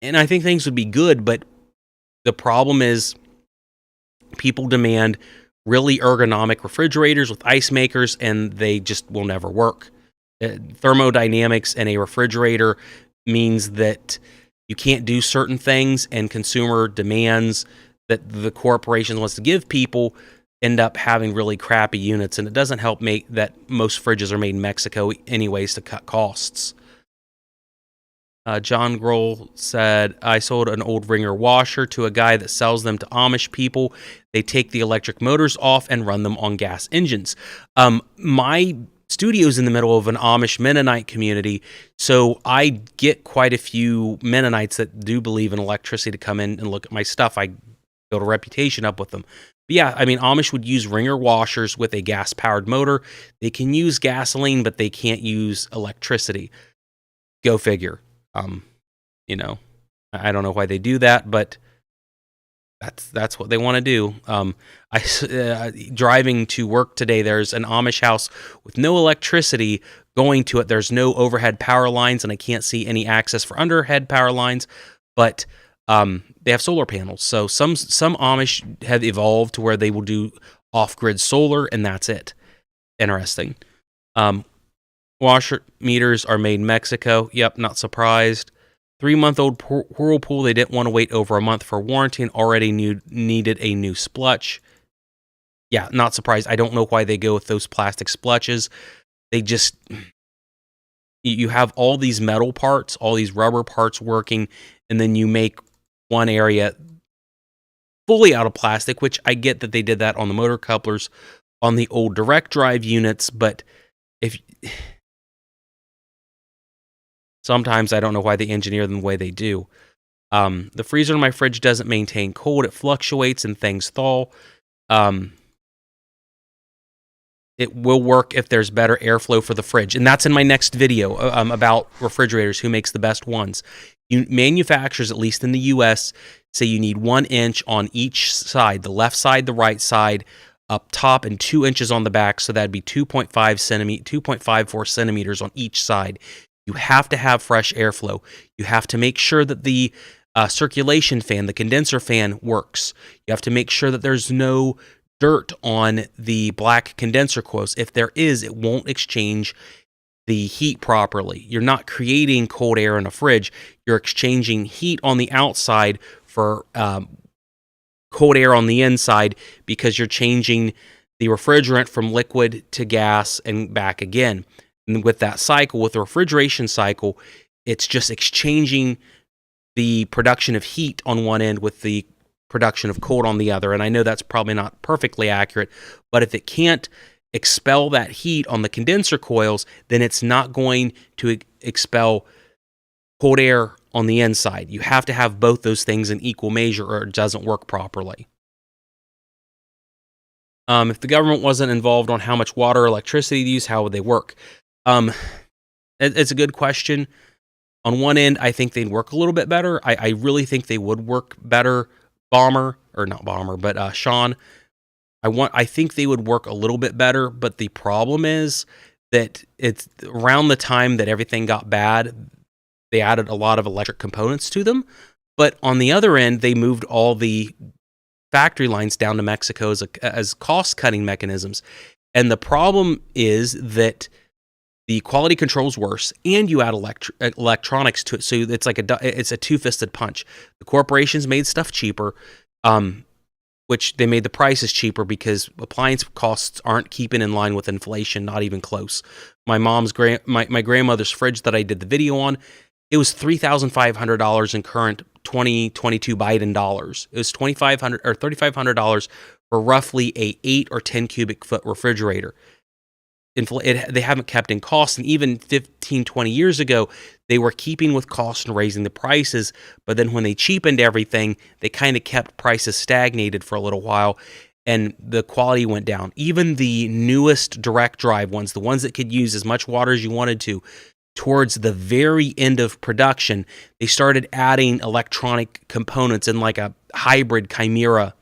And I think things would be good, but the problem is people demand really ergonomic refrigerators with ice makers, and they just will never work. Thermodynamics in a refrigerator means that you can't do certain things, and consumer demands that the corporation wants to give people end up having really crappy units, and it doesn't help make that most fridges are made in Mexico anyways to cut costs. John Grohl said, I sold an old Ringer washer to a guy that sells them to Amish people. They take the electric motors off and run them on gas engines. My studio's in the middle of an Amish Mennonite community, so I get quite a few Mennonites that do believe in electricity to come in and look at my stuff. I build a reputation up with them. But yeah, I mean, Amish would use Ringer washers with a gas-powered motor. They can use gasoline, but they can't use electricity. Go figure. You know, I don't know why they do that, but that's what they want to do. Driving to work today, there's an Amish house with no electricity going to it. There's no overhead power lines, and I can't see any access for underhead power lines, but they have solar panels. So some Amish have evolved to where they will do off-grid solar, and that's it. Interesting. Washer meters are made in Mexico. Yep, not surprised. 3-month-old Whirlpool, they didn't want to wait over a month for warranty and already needed a new splutch. Yeah, not surprised. I don't know why they go with those plastic splutches. They just, you have all these metal parts, all these rubber parts working, and then you make one area fully out of plastic, which I get that they did that on the motor couplers on the old direct drive units, but if sometimes I don't know why they engineer them the way they do. The freezer in my fridge doesn't maintain cold. It fluctuates and things thaw. It will work if there's better airflow for the fridge. And that's in my next video about refrigerators, who makes the best ones. Manufacturers, at least in the US, say you need 1 inch on each side, the left side, the right side, up top, and 2 inches on the back. So that'd be 2.54 centimeters on each side. You have to have fresh airflow. You have to make sure that the circulation fan, the condenser fan, works. You have to make sure that there's no dirt on the black condenser coils. If there is, it won't exchange the heat properly. You're not creating cold air in a fridge. You're exchanging heat on the outside for cold air on the inside because you're changing the refrigerant from liquid to gas and back again. And with that cycle, with the refrigeration cycle, it's just exchanging the production of heat on one end with the production of cold on the other. And I know that's probably not perfectly accurate, but if it can't expel that heat on the condenser coils, then it's not going to expel cold air on the inside. You have to have both those things in equal measure or it doesn't work properly. If the government wasn't involved on how much water or electricity to use, how would they work? It's a good question. On one end, I think they'd work a little bit better. I really think they would work better. Sean. I think they would work a little bit better, but the problem is that it's around the time that everything got bad, they added a lot of electric components to them. But on the other end, they moved all the factory lines down to Mexico as cost-cutting mechanisms. And the problem is that the quality control is worse, and you add electronics to it, so it's a two-fisted punch. The corporations made stuff cheaper, which they made the prices cheaper because appliance costs aren't keeping in line with inflation, not even close. My my grandmother's fridge that I did the video on, it was $3,500 in current 2022 Biden dollars. It was $2,500 or $3,500 for roughly a 8 or 10 cubic foot refrigerator. They haven't kept in cost, and even 15, 20 years ago, they were keeping with cost and raising the prices, but then when they cheapened everything, they kind of kept prices stagnated for a little while, and the quality went down. Even the newest direct drive ones, the ones that could use as much water as you wanted to, towards the very end of production, they started adding electronic components in like a hybrid Chimera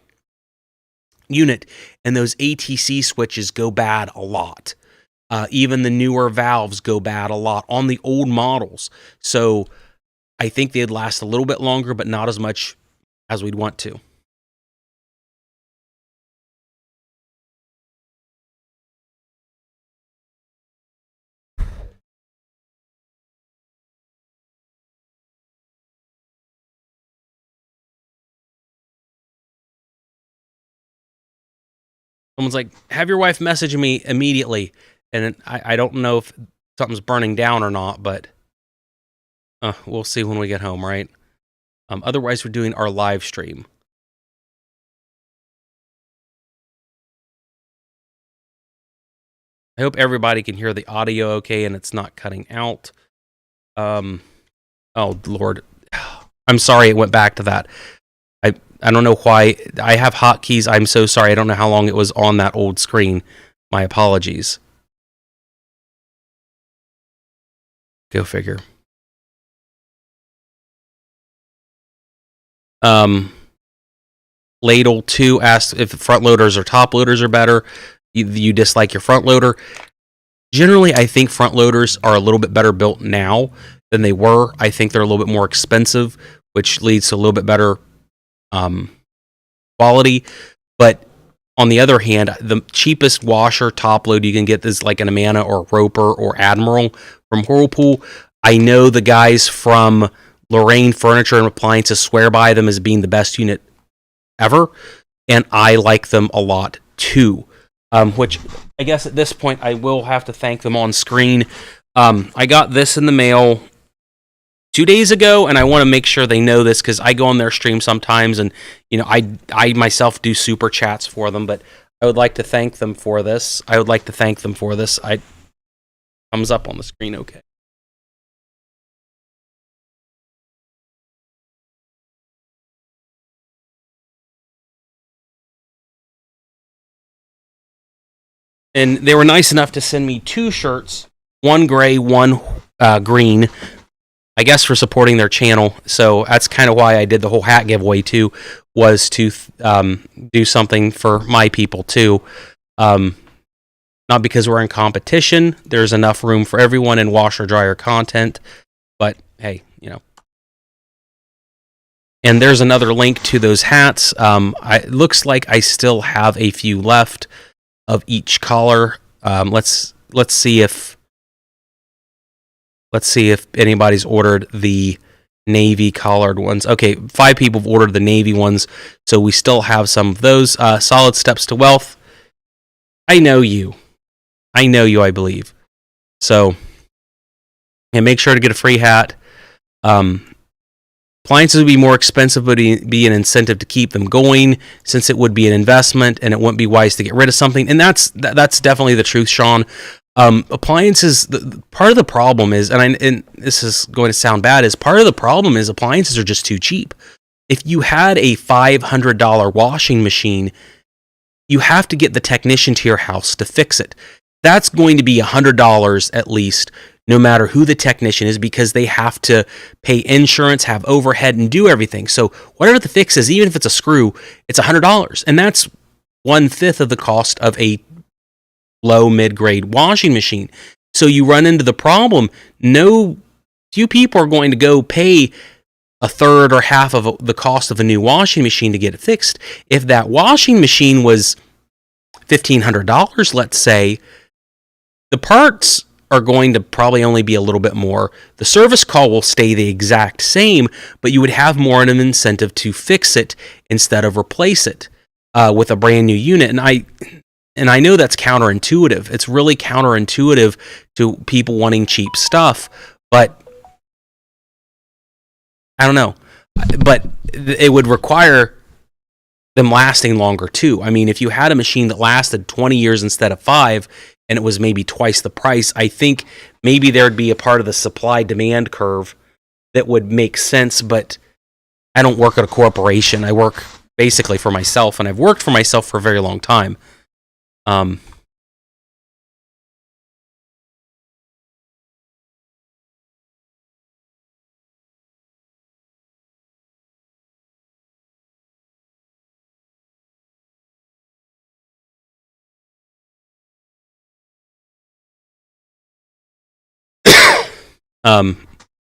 unit, and those ATC switches go bad a lot. Even the newer valves go bad a lot on the old models. So I think they'd last a little bit longer, but not as much as we'd want to. Someone's like, have your wife message me immediately. And I don't know if something's burning down or not, but we'll see when we get home, right? Otherwise, we're doing our live stream. I hope everybody can hear the audio okay and it's not cutting out. Oh, Lord. I'm sorry it went back to that. I don't know why. I have hotkeys. I'm so sorry. I don't know how long it was on that old screen. My apologies. Go figure. Ladle 2 asked if front loaders or top loaders are better. You dislike your front loader. Generally, I think front loaders are a little bit better built now than they were. I think they're a little bit more expensive, which leads to a little bit better quality. But on the other hand, the cheapest washer top load you can get is like an Amana or Roper or Admiral from Whirlpool. I know the guys from Lorraine Furniture and Appliances swear by them as being the best unit ever, and I like them a lot too. Which I guess at this point I will have to thank them on screen. I got this in the mail 2 days ago, and I want to make sure they know this because I go on their stream sometimes, and I myself do super chats for them. But I would like to thank them for this. Thumbs up on the screen, okay. And they were nice enough to send me 2 shirts, one gray, one green, I guess for supporting their channel. So that's kind of why I did the whole hat giveaway too, was to do something for my people too. Not because we're in competition. There's enough room for everyone in washer dryer content. But hey, And there's another link to those hats. It looks like I still have a few left of each color. Let's see if anybody's ordered the navy collared ones. Okay, 5 people have ordered the navy ones, so we still have some of those. Solid Steps to Wealth. I know you. I believe. So, and make sure to get a free hat. Appliances would be more expensive, but it'd be an incentive to keep them going, since it would be an investment, and it wouldn't be wise to get rid of something. And that's definitely the truth, Sean. Appliances. Part of the problem is, and this is going to sound bad, is part of the problem is appliances are just too cheap. If you had a $500 washing machine, you have to get the technician to your house to fix it. That's going to be $100 at least, no matter who the technician is, because they have to pay insurance, have overhead, and do everything. So whatever the fix is, even if it's a screw, it's $100. And that's 1/5 of the cost of a low mid-grade washing machine. So you run into the problem. Few people are going to go pay a third or half of the cost of a new washing machine to get it fixed. If that washing machine was $1,500, let's say, the parts are going to probably only be a little bit more. The service call will stay the exact same, but you would have more of an incentive to fix it instead of replace it with a brand new unit. And I know that's counterintuitive. It's really counterintuitive to people wanting cheap stuff, but I don't know. But it would require them lasting longer too. I mean, if you had a machine that lasted 20 years instead of 5, and it was maybe twice the price, I think maybe there'd be a part of the supply-demand curve that would make sense, but I don't work at a corporation. I work basically for myself, and I've worked for myself for a very long time.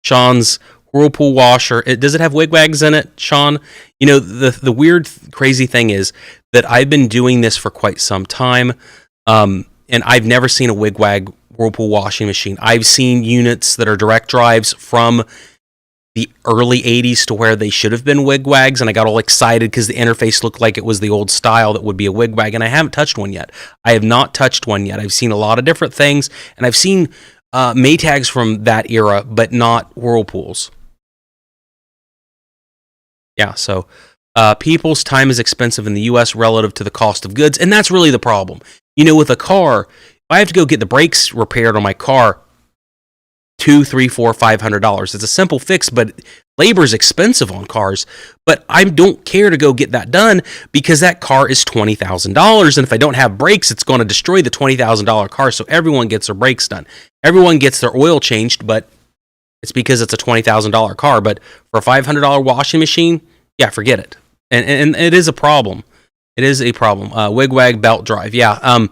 Sean's Whirlpool washer, does it have wigwags in it, Sean? You know, the weird, crazy thing is that I've been doing this for quite some time, and I've never seen a wigwag Whirlpool washing machine. I've seen units that are direct drives from the early 80s to where they should have been wigwags, and I got all excited because the interface looked like it was the old style that would be a wigwag, and I haven't touched one yet. I have not touched one yet. I've seen a lot of different things, and I've seen Maytags from that era, but not Whirlpools. Yeah, so people's time is expensive in the U.S. relative to the cost of goods, and that's really the problem. You know, with a car, if I have to go get the brakes repaired on my car, $200, $300, $400, $500. It's a simple fix, but labor is expensive on cars. But I don't care to go get that done because that car is $20,000, and if I don't have brakes, it's going to destroy the $20,000 car. So everyone gets their brakes done. Everyone gets their oil changed, but it's because it's a $20,000 car. But for a $500 washing machine, yeah, forget it. And it is a problem. It is a problem. Wigwag belt drive. Yeah.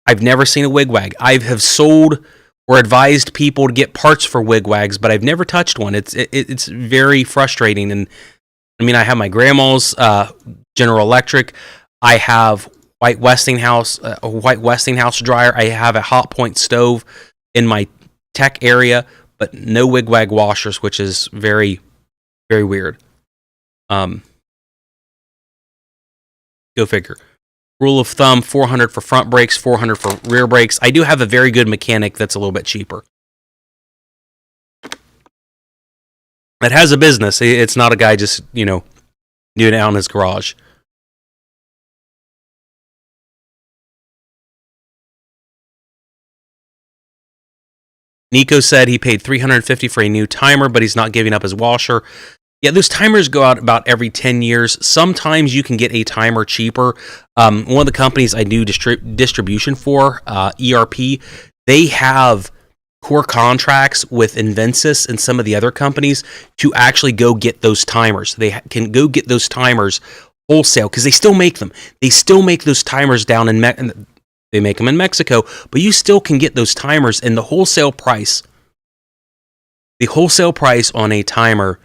I've never seen a wigwag. I have sold or advised people to get parts for wigwags, but I've never touched one. It's very frustrating. And I mean, I have my grandma's General Electric. I have a white Westinghouse dryer. I have a Hot Point stove in my tech area, but no wigwag washers, which is very, very weird. Go figure. Rule of thumb, $400 for front brakes, $400 for rear brakes. I do have a very good mechanic that's a little bit cheaper. It has a business. It's not a guy just, doing it out in his garage. Nico said he paid $350 for a new timer, but he's not giving up his washer. Yeah, those timers go out about every 10 years. Sometimes you can get a timer cheaper. One of the companies I do distribution for, ERP, they have core contracts with Invensys and some of the other companies to actually go get those timers. They can go get those timers wholesale because they still make them. They still make those timers down they make them in Mexico, but you still can get those timers, and the wholesale price on a timer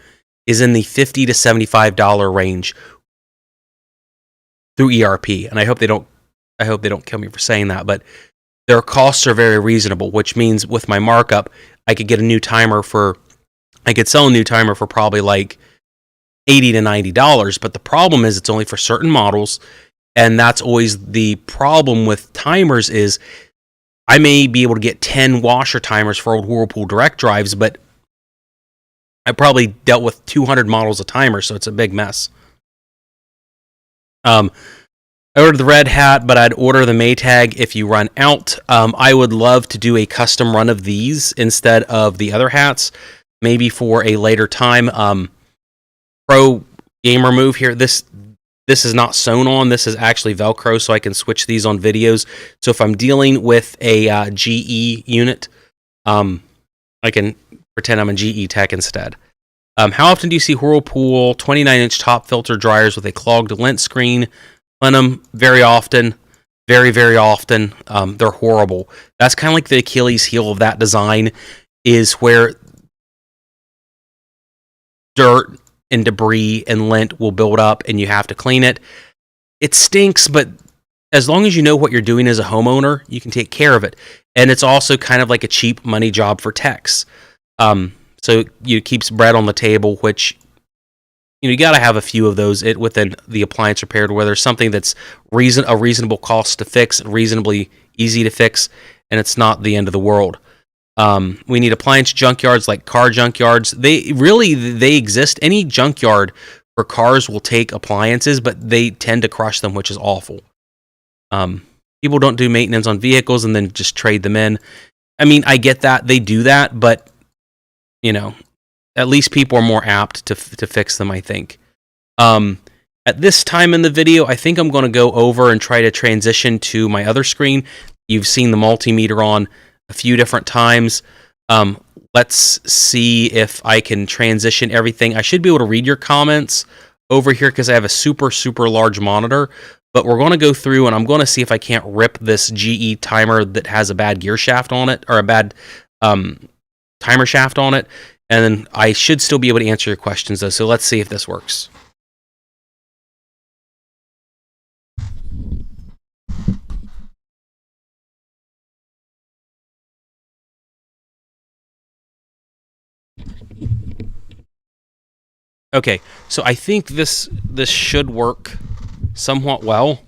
is in the $50 to $75 range through ERP. And I hope they don't kill me for saying that, but their costs are very reasonable, which means with my markup, I could get a new timer for I could sell a new timer for probably like $80 to $90, but the problem is it's only for certain models, and that's always the problem with timers is I may be able to get 10 washer timers for old Whirlpool direct drives, but I probably dealt with 200 models of timers, so it's a big mess. I ordered the Red Hat, but I'd order the Maytag if you run out. I would love to do a custom run of these instead of the other hats, maybe for a later time. Pro gamer move here. This is not sewn on. This is actually Velcro, so I can switch these on videos. So if I'm dealing with a GE unit, I can pretend I'm a GE tech instead. How often do you see Whirlpool 29-inch top filter dryers with a clogged lint screen? Plenum, very often. Very, very often. They're horrible. That's kind of like the Achilles heel of that design, is where dirt and debris and lint will build up and you have to clean it. It stinks, but as long as you know what you're doing as a homeowner, you can take care of it. And it's also kind of like a cheap money job for techs. So it keeps bread on the table, which you got to have a few of those within the appliance repair, where there's something that's a reasonable cost to fix, reasonably easy to fix, and it's not the end of the world. We need appliance junkyards like car junkyards. They exist. Any junkyard for cars will take appliances, but they tend to crush them, which is awful. People don't do maintenance on vehicles and then just trade them in. I mean, I get that they do that, but at least people are more apt to fix them, I think. At this time in the video, I think I'm going to go over and try to transition to my other screen. You've seen the multimeter on a few different times. Let's see if I can transition everything. I should be able to read your comments over here because I have a super, super large monitor. But we're going to go through and I'm going to see if I can't rip this GE timer that has a bad gear shaft on it, or a bad timer shaft on it. And then I should still be able to answer your questions, though. So let's see if this works. Okay, so I think this should work somewhat well.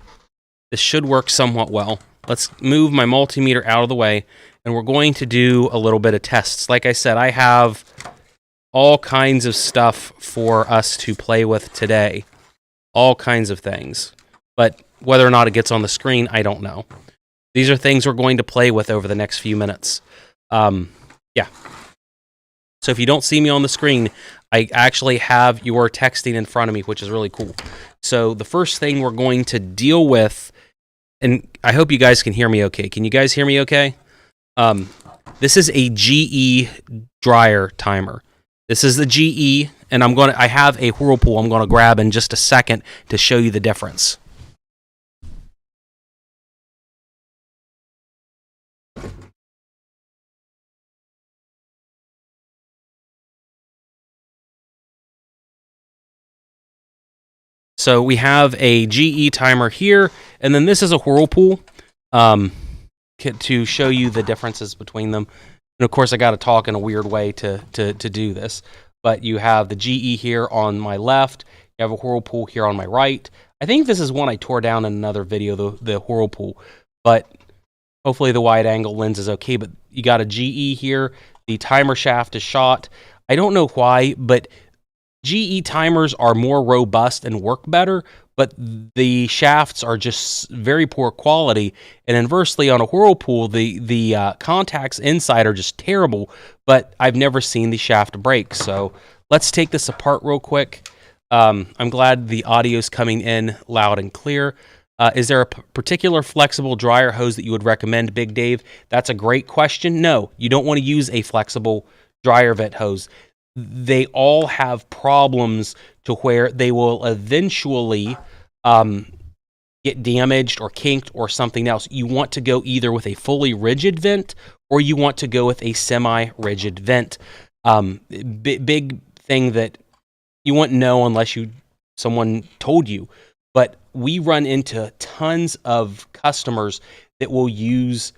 This should work somewhat well. Let's move my multimeter out of the way, and we're going to do a little bit of tests. Like I said, I have all kinds of stuff for us to play with today. All kinds of things. But whether or not it gets on the screen, I don't know. These are things we're going to play with over the next few minutes. Yeah. So if you don't see me on the screen, I actually have your texting in front of me, which is really cool. So the first thing we're going to deal with, and I hope you guys can hear me okay. Can you guys hear me okay? This is a GE dryer timer. This is the GE, and I have a Whirlpool I'm going to grab in just a second to show you the difference. So we have a GE timer here, and then this is a Whirlpool to show you the differences between them. And of course, I got to talk in a weird way to do this. But you have the GE here on my left. You have a Whirlpool here on my right. I think this is one I tore down in another video, the Whirlpool. But hopefully the wide angle lens is okay. But you got a GE here. The timer shaft is shot. I don't know why, but GE timers are more robust and work better, but the shafts are just very poor quality. And inversely, on a Whirlpool, the contacts inside are just terrible, but I've never seen the shaft break. So let's take this apart real quick. I'm glad the audio's coming in loud and clear. Is there a particular flexible dryer hose that you would recommend, Big Dave? That's a great question. No, you don't want to use a flexible dryer vent hose. They all have problems to where they will eventually get damaged or kinked or something else. You want to go either with a fully rigid vent or you want to go with a semi-rigid vent. Big thing that you wouldn't know unless someone told you. But we run into tons of customers that will use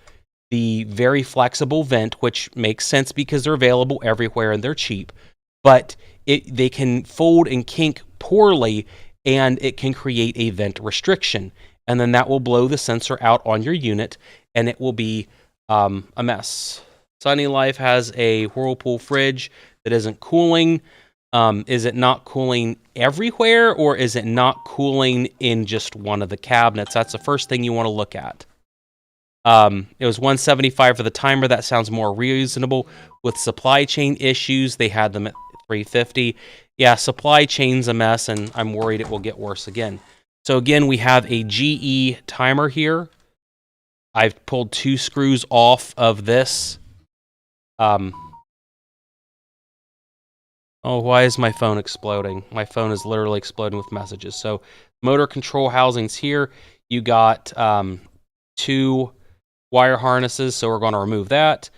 the very flexible vent, which makes sense because they're available everywhere and they're cheap. but they can fold and kink poorly, and it can create a vent restriction. And then that will blow the sensor out on your unit, and it will be a mess. Sunny Life has a Whirlpool fridge that isn't cooling. Is it not cooling everywhere, or is it not cooling in just one of the cabinets? That's the first thing you want to look at. It was $175 for the timer. That sounds more reasonable. With supply chain issues, they had them at $350. Yeah, supply chain's a mess, and I'm worried it will get worse again. So again, we have a GE timer here. I've pulled 2 screws off of this. Oh, why is my phone exploding? My phone is literally exploding with messages. So motor control housings here. You got 2 wire harnesses, so we're going to remove that.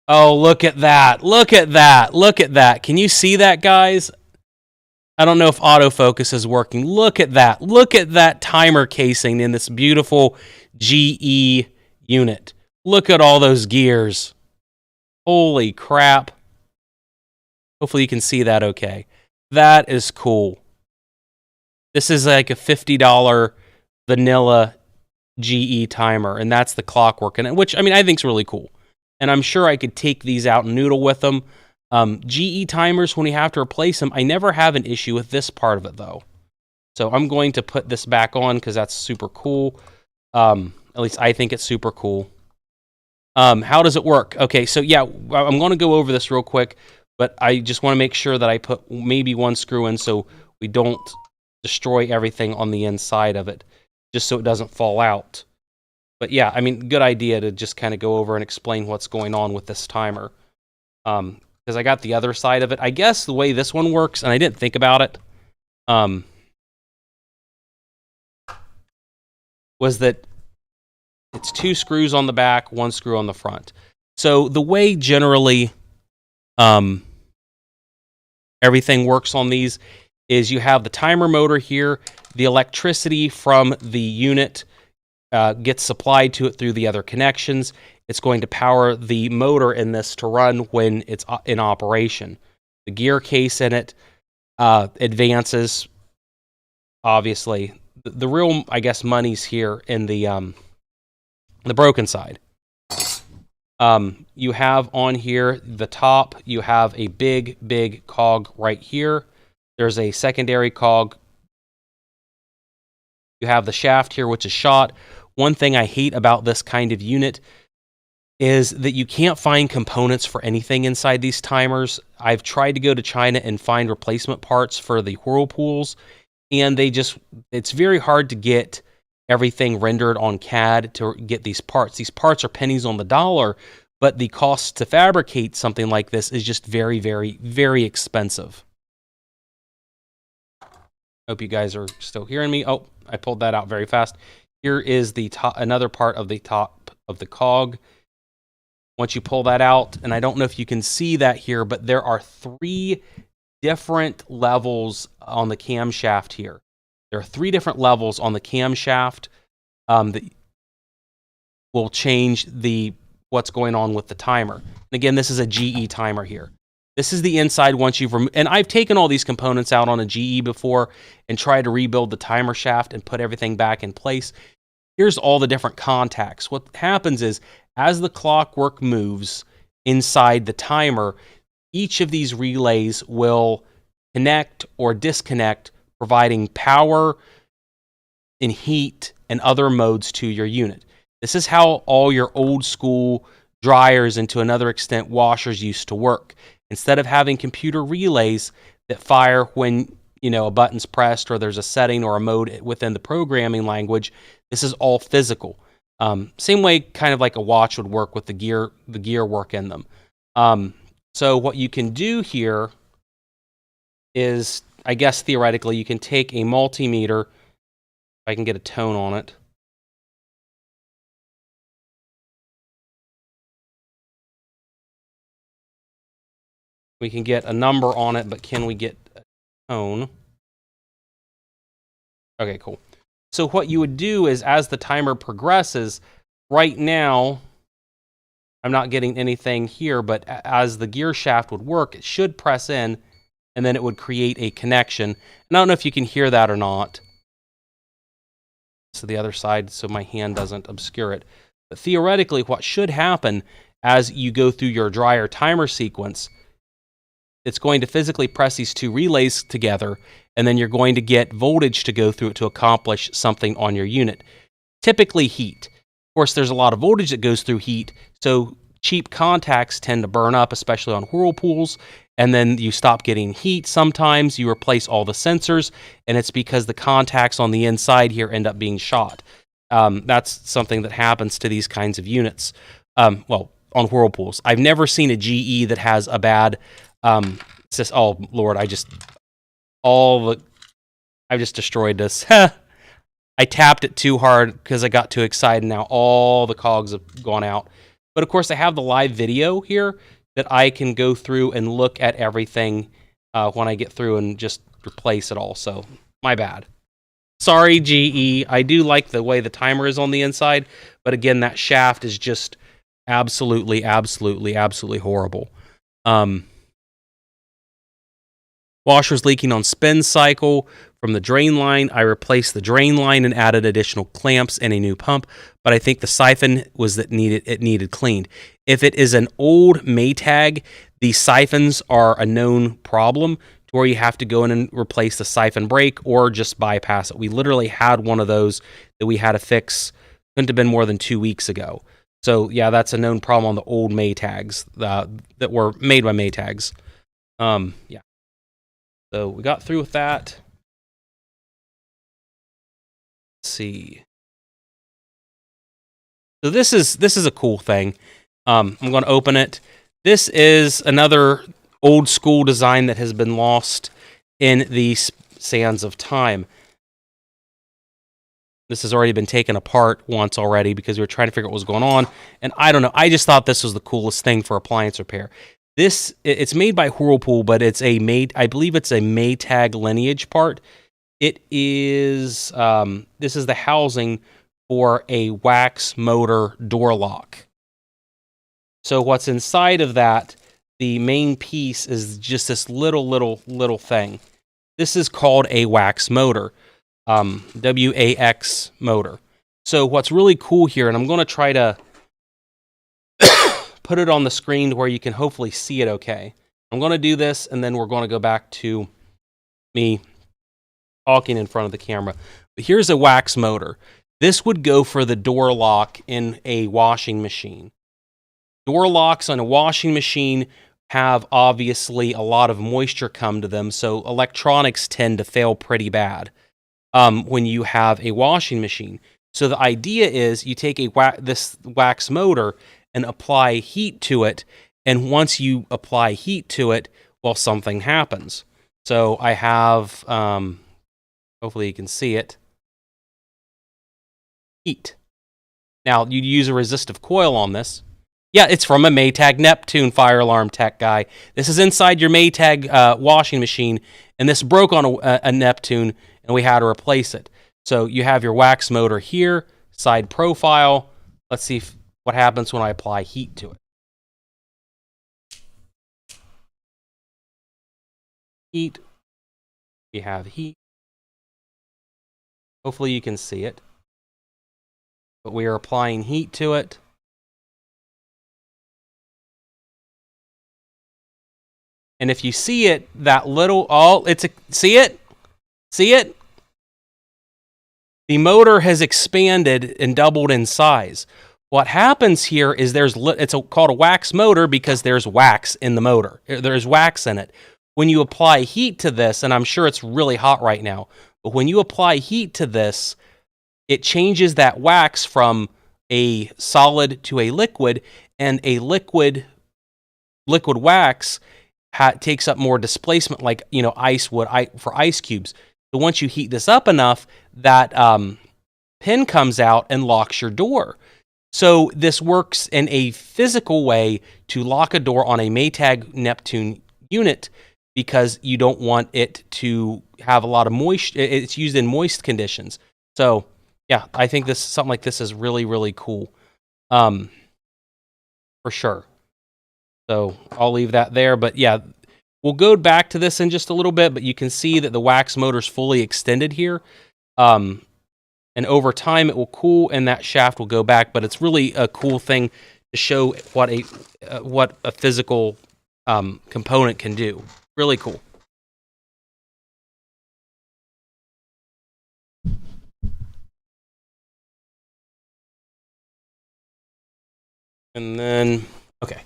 Oh, look at that. Look at that. Look at that. Can you see that, guys? I don't know if autofocus is working. Look at that. Look at that timer casing in this beautiful GE unit. Look at all those gears. Holy crap. Hopefully you can see that okay. That is cool. This is like a $50 vanilla GE timer, and that's the clockwork in it, which, I mean, I think is really cool. And I'm sure I could take these out and noodle with them. GE timers, when you have to replace them, I never have an issue with this part of it, though. So I'm going to put this back on because that's super cool. At least I think it's super cool. How does it work? Okay, so yeah, I'm going to go over this real quick, but I just want to make sure that I put maybe 1 screw in so we don't destroy everything on the inside of it, just so it doesn't fall out. But yeah, I mean, good idea to just kind of go over and explain what's going on with this timer. Because I got the other side of it. I guess the way this one works, and I didn't think about it, was that it's 2 screws on the back, 1 screw on the front. So the way generally everything works on these is you have the timer motor here. The electricity from the unit gets supplied to it through the other connections. It's going to power the motor in this to run when it's in operation. The gear case in it advances, obviously. The real, I guess, money's here in the broken side. You have on here, the top, you have a big cog right here. There's a secondary cog. You have the shaft here, which is shot. One thing I hate about this kind of unit is that you can't find components for anything inside these timers. I've tried to go to China and find replacement parts for the Whirlpools, and it's very hard to get everything rendered on CAD to get these parts. These parts are pennies on the dollar, but the cost to fabricate something like this is just very expensive. Hope you guys are still hearing me. Oh, I pulled that out very fast. Here is the another part of the top of the cog. Once you pull that out, and I don't know if you can see that here, but there are 3 different levels on the camshaft here. There are 3 different levels on the camshaft that will change what's going on with the timer. And again, this is a GE timer here. This is the inside once you've removed, and I've taken all these components out on a GE before and tried to rebuild the timer shaft and put everything back in place. Here's all the different contacts. What happens is, as the clockwork moves inside the timer, each of these relays will connect or disconnect, providing power and heat and other modes to your unit. This is how all your old school dryers and to another extent washers used to work. Instead of having computer relays that fire when a button's pressed or there's a setting or a mode within the programming language, this is all physical. Same way kind of like a watch would work with the gear work in them. So what you can do here is, I guess theoretically, you can take a multimeter, if I can get a tone on it. We can get a number on it, but can we get a tone? Okay, cool. So what you would do is, as the timer progresses, right now, I'm not getting anything here, but as the gear shaft would work, it should press in and then it would create a connection. And I don't know if you can hear that or not. So the other side, so my hand doesn't obscure it. But theoretically, what should happen as you go through your dryer timer sequence, it's going to physically press these two relays together, and then you're going to get voltage to go through it to accomplish something on your unit. Typically heat. Of course, there's a lot of voltage that goes through heat, so cheap contacts tend to burn up, especially on whirlpools, and then you stop getting heat. Sometimes you replace all the sensors, and it's because the contacts on the inside here end up being shot. That's something that happens to these kinds of units. Well, on whirlpools. I've never seen a GE that has a bad oh Lord, I've just destroyed this. I tapped it too hard because I got too excited. Now all the cogs have gone out. But of course, I have the live video here that I can go through and look at everything when I get through and just replace it all. So my bad. Sorry, GE. I do like the way the timer is on the inside, but again, that shaft is just absolutely horrible. Washer's leaking on spin cycle from the drain line. I replaced the drain line and added additional clamps and a new pump, but I think the siphon was that needed cleaned. If it is an old Maytag, the siphons are a known problem to where you have to go in and replace the siphon break or just bypass it. We literally had one of those that we had to fix. Couldn't have been more than 2 weeks ago. So yeah, that's a known problem on the old Maytags that were made by Maytags. Yeah. So we got through with that. Let's see. So this is a cool thing. I'm going to open it. This is another old school design that has been lost in the sands of time. This has already been taken apart once already because we were trying to figure out what was going on. And I don't know. I just thought this was the coolest thing for appliance repair. It's made by Whirlpool, but I believe it's a Maytag lineage part. It is, this is the housing for a wax motor door lock. So what's inside of that, the main piece is just this little thing. This is called a wax motor, WAX motor. So what's really cool here, and I'm going to try to put it on the screen where you can hopefully see it okay. I'm going to do this, and then we're going to go back to me talking in front of the camera. But here's a wax motor. This would go for the door lock in a washing machine. Door locks on a washing machine have obviously a lot of moisture come to them, so electronics tend to fail pretty bad when you have a washing machine. So the idea is you take this wax motor and apply heat to it, and once you apply heat to it, well, something happens. So I have, hopefully you can see it, heat. Now, you use a resistive coil on this. Yeah, it's from a Maytag Neptune fire alarm tech guy. This is inside your Maytag washing machine, and this broke on a Neptune, and we had to replace it. So you have your wax motor here, side profile. Let's see what happens when I apply heat to it. Heat. We have heat. Hopefully you can see it. But we are applying heat to it. And if you see it, that little, see it? See it? The motor has expanded and doubled in size. What happens here is it's called a wax motor because there's wax in the motor. There's wax in it. When you apply heat to this, and I'm sure it's really hot right now, but when you apply heat to this, it changes that wax from a solid to a liquid, and a liquid wax takes up more displacement, like ice would for ice cubes. So once you heat this up enough, that pin comes out and locks your door. So this works in a physical way to lock a door on a Maytag Neptune unit because you don't want it to have a lot of moisture. It's used in moist conditions. So yeah, I think something like this is really cool, for sure. So I'll leave that there. But yeah, We'll go back to this in just a little bit, but you can see that the wax motor is fully extended here. And over time it will cool and that shaft will go back, but it's really a cool thing to show what a physical component can do. Really cool. And then, okay.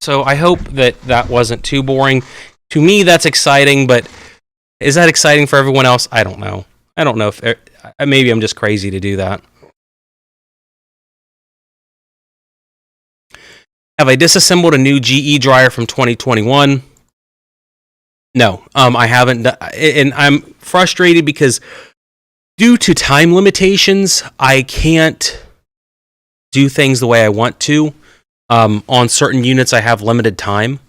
So I hope that wasn't too boring. To me, that's exciting, but is that exciting for everyone else? I don't know. I don't know if maybe I'm just crazy to do that. Have I disassembled a new GE dryer from 2021? No, I haven't. And I'm frustrated because due to time limitations, I can't do things the way I want to. On certain units, I have limited time.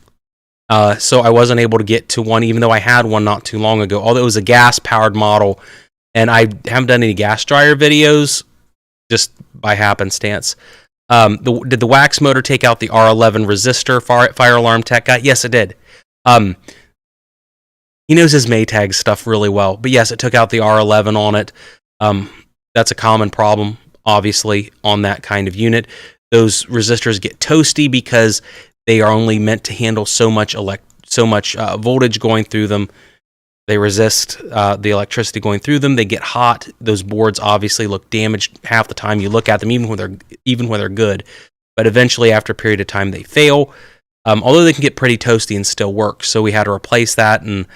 So I wasn't able to get to one, even though I had one not too long ago. Although it was a gas-powered model, and I haven't done any gas dryer videos, just by happenstance. Did the wax motor take out the R11 resistor, fire alarm tech guy? Yes, it did. He knows his Maytag stuff really well. But yes, it took out the R11 on it. That's a common problem, obviously, on that kind of unit. Those resistors get toasty because they are only meant to handle so much voltage going through them. They resist the electricity going through them. They get hot. Those boards obviously look damaged half the time you look at them, even when they're good. But eventually, after a period of time, they fail. Although they can get pretty toasty and still work. So we had to replace that, and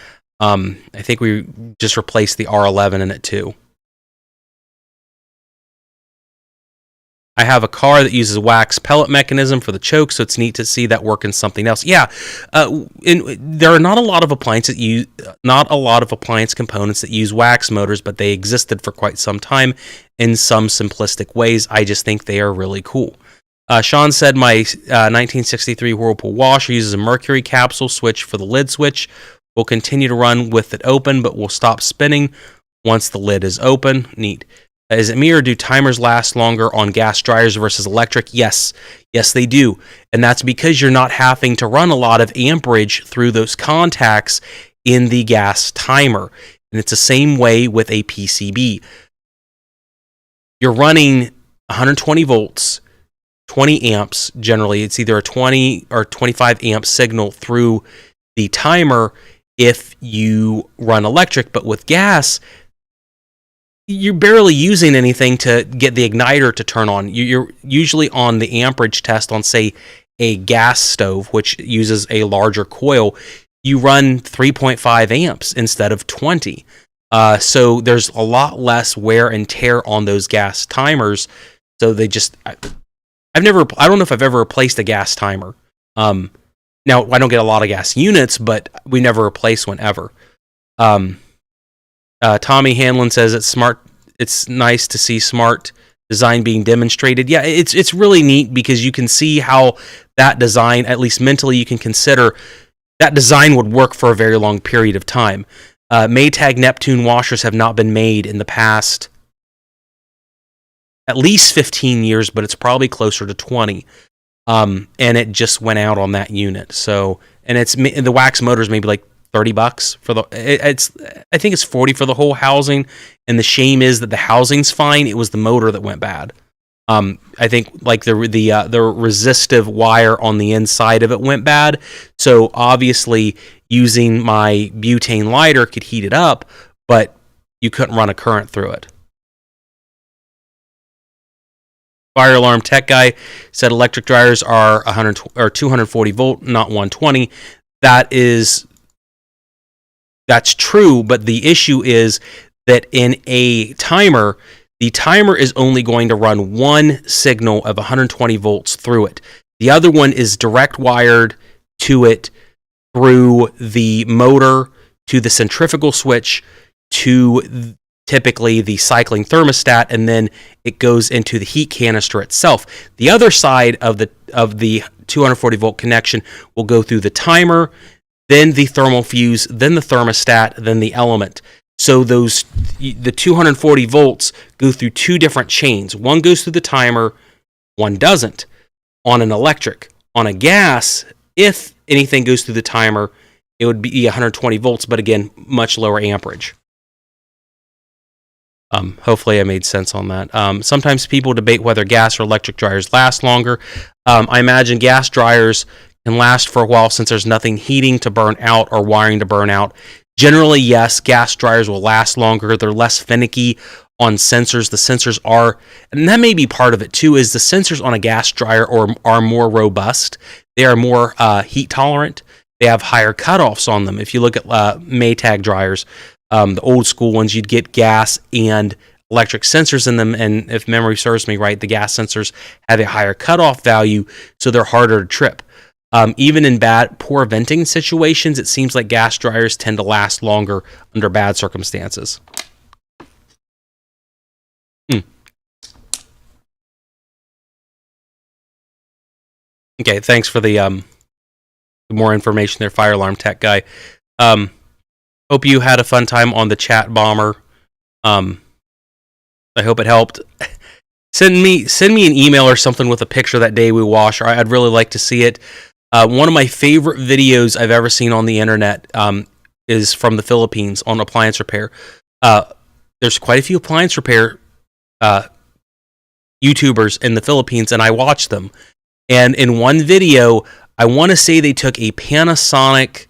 I think we just replaced the R11 in it too. I have a car that uses a wax pellet mechanism for the choke, so it's neat to see that work in something else. Yeah, there are not a lot of appliance components that use wax motors, but they existed for quite some time in some simplistic ways. I just think they are really cool. Sean said my 1963 Whirlpool washer uses a mercury capsule switch for the lid switch. We'll continue to run with it open, but we'll stop spinning once the lid is open. Neat. Is it me, or do timers last longer on gas dryers versus electric? Yes, they do. And that's because you're not having to run a lot of amperage through those contacts in the gas timer. And it's the same way with a PCB. You're running 120 volts, 20 amps generally. It's either a 20 or 25 amp signal through the timer if you run electric. But with gas, you're barely using anything to get the igniter to turn on. You're usually on the amperage test on, say, a gas stove, which uses a larger coil. You run 3.5 amps instead of 20. So there's a lot less wear and tear on those gas timers. So they just, I don't know if I've ever replaced a gas timer. Now, I don't get a lot of gas units, but we never replace one ever. Tommy Hanlon says it's nice to see smart design being demonstrated. Yeah, it's really neat because you can see how that design, at least mentally, you can consider that design would work for a very long period of time. Maytag Neptune washers have not been made in the past at least 15 years, but it's probably closer to 20. And it just went out on that unit. So, and the wax motor is maybe like $30 for I think it's $40 for the whole housing, and the shame is that the housing's fine. It was the motor that went bad. I think like the resistive wire on the inside of it went bad. So obviously using my butane lighter could heat it up, but you couldn't run a current through it. Fire alarm tech guy said electric dryers are 240 volt, not 120. That's true, but the issue is that in a timer, the timer is only going to run one signal of 120 volts through it. The other one is direct wired to it through the motor, to the centrifugal switch, to typically the cycling thermostat, and then it goes into the heat canister itself. The other side of the 240 volt connection will go through the timer, then the thermal fuse, then the thermostat, then the element. So the 240 volts go through two different chains. One goes through the timer, one doesn't. On an electric. On a gas, if anything goes through the timer, it would be 120 volts, but again, much lower amperage. Hopefully I made sense on that. Sometimes people debate whether gas or electric dryers last longer. I imagine gas dryers can last for a while since there's nothing heating to burn out or wiring to burn out. Generally, yes, gas dryers will last longer. They're less finicky on sensors. The sensors are, and that may be part of it too, is the sensors on a gas dryer are more robust. They are more heat tolerant. They have higher cutoffs on them. If you look at Maytag dryers, the old school ones, you'd get gas and electric sensors in them, and if memory serves me right, the gas sensors have a higher cutoff value, so they're harder to trip. Even in poor venting situations, it seems like gas dryers tend to last longer under bad circumstances. Okay, thanks for the more information there, Fire Alarm Tech guy. Hope you had a fun time on the chat bomber. I hope it helped. Send me an email or something with a picture that day we wash. I'd really like to see it. One of my favorite videos I've ever seen on the internet is from the Philippines on appliance repair. There's quite a few appliance repair YouTubers in the Philippines, and I watch them. And in one video, I want to say they took a Panasonic,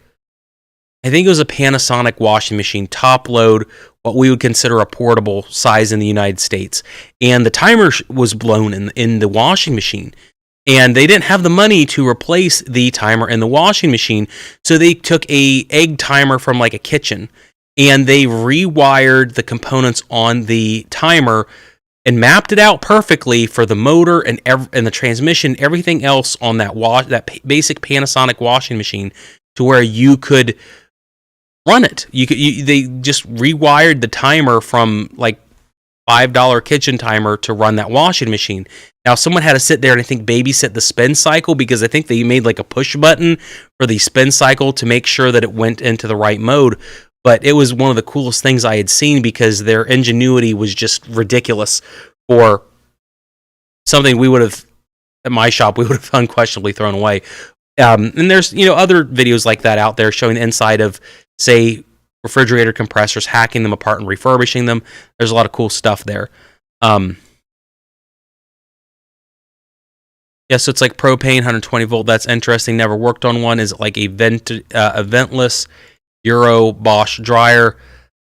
I think it was a Panasonic washing machine, top load, what we would consider a portable size in the United States. And the timer was blown in the washing machine. And they didn't have the money to replace the timer in the washing machine. So they took a egg timer from like a kitchen, and they rewired the components on the timer and mapped it out perfectly for the motor and the transmission, everything else on that basic Panasonic washing machine, to where you could run it. They just rewired the timer from like $5 kitchen timer to run that washing machine. Now, someone had to sit there and I think babysit the spin cycle, because I think they made like a push button for the spin cycle to make sure that it went into the right mode. But it was one of the coolest things I had seen, because their ingenuity was just ridiculous for something we would have, at my shop, we would have unquestionably thrown away. And there's, other videos like that out there showing the inside of, say, refrigerator compressors, hacking them apart and refurbishing them. There's a lot of cool stuff there. Yeah, so it's like propane, 120 volt. That's interesting. Never worked on one. Is it like a ventless Euro Bosch dryer?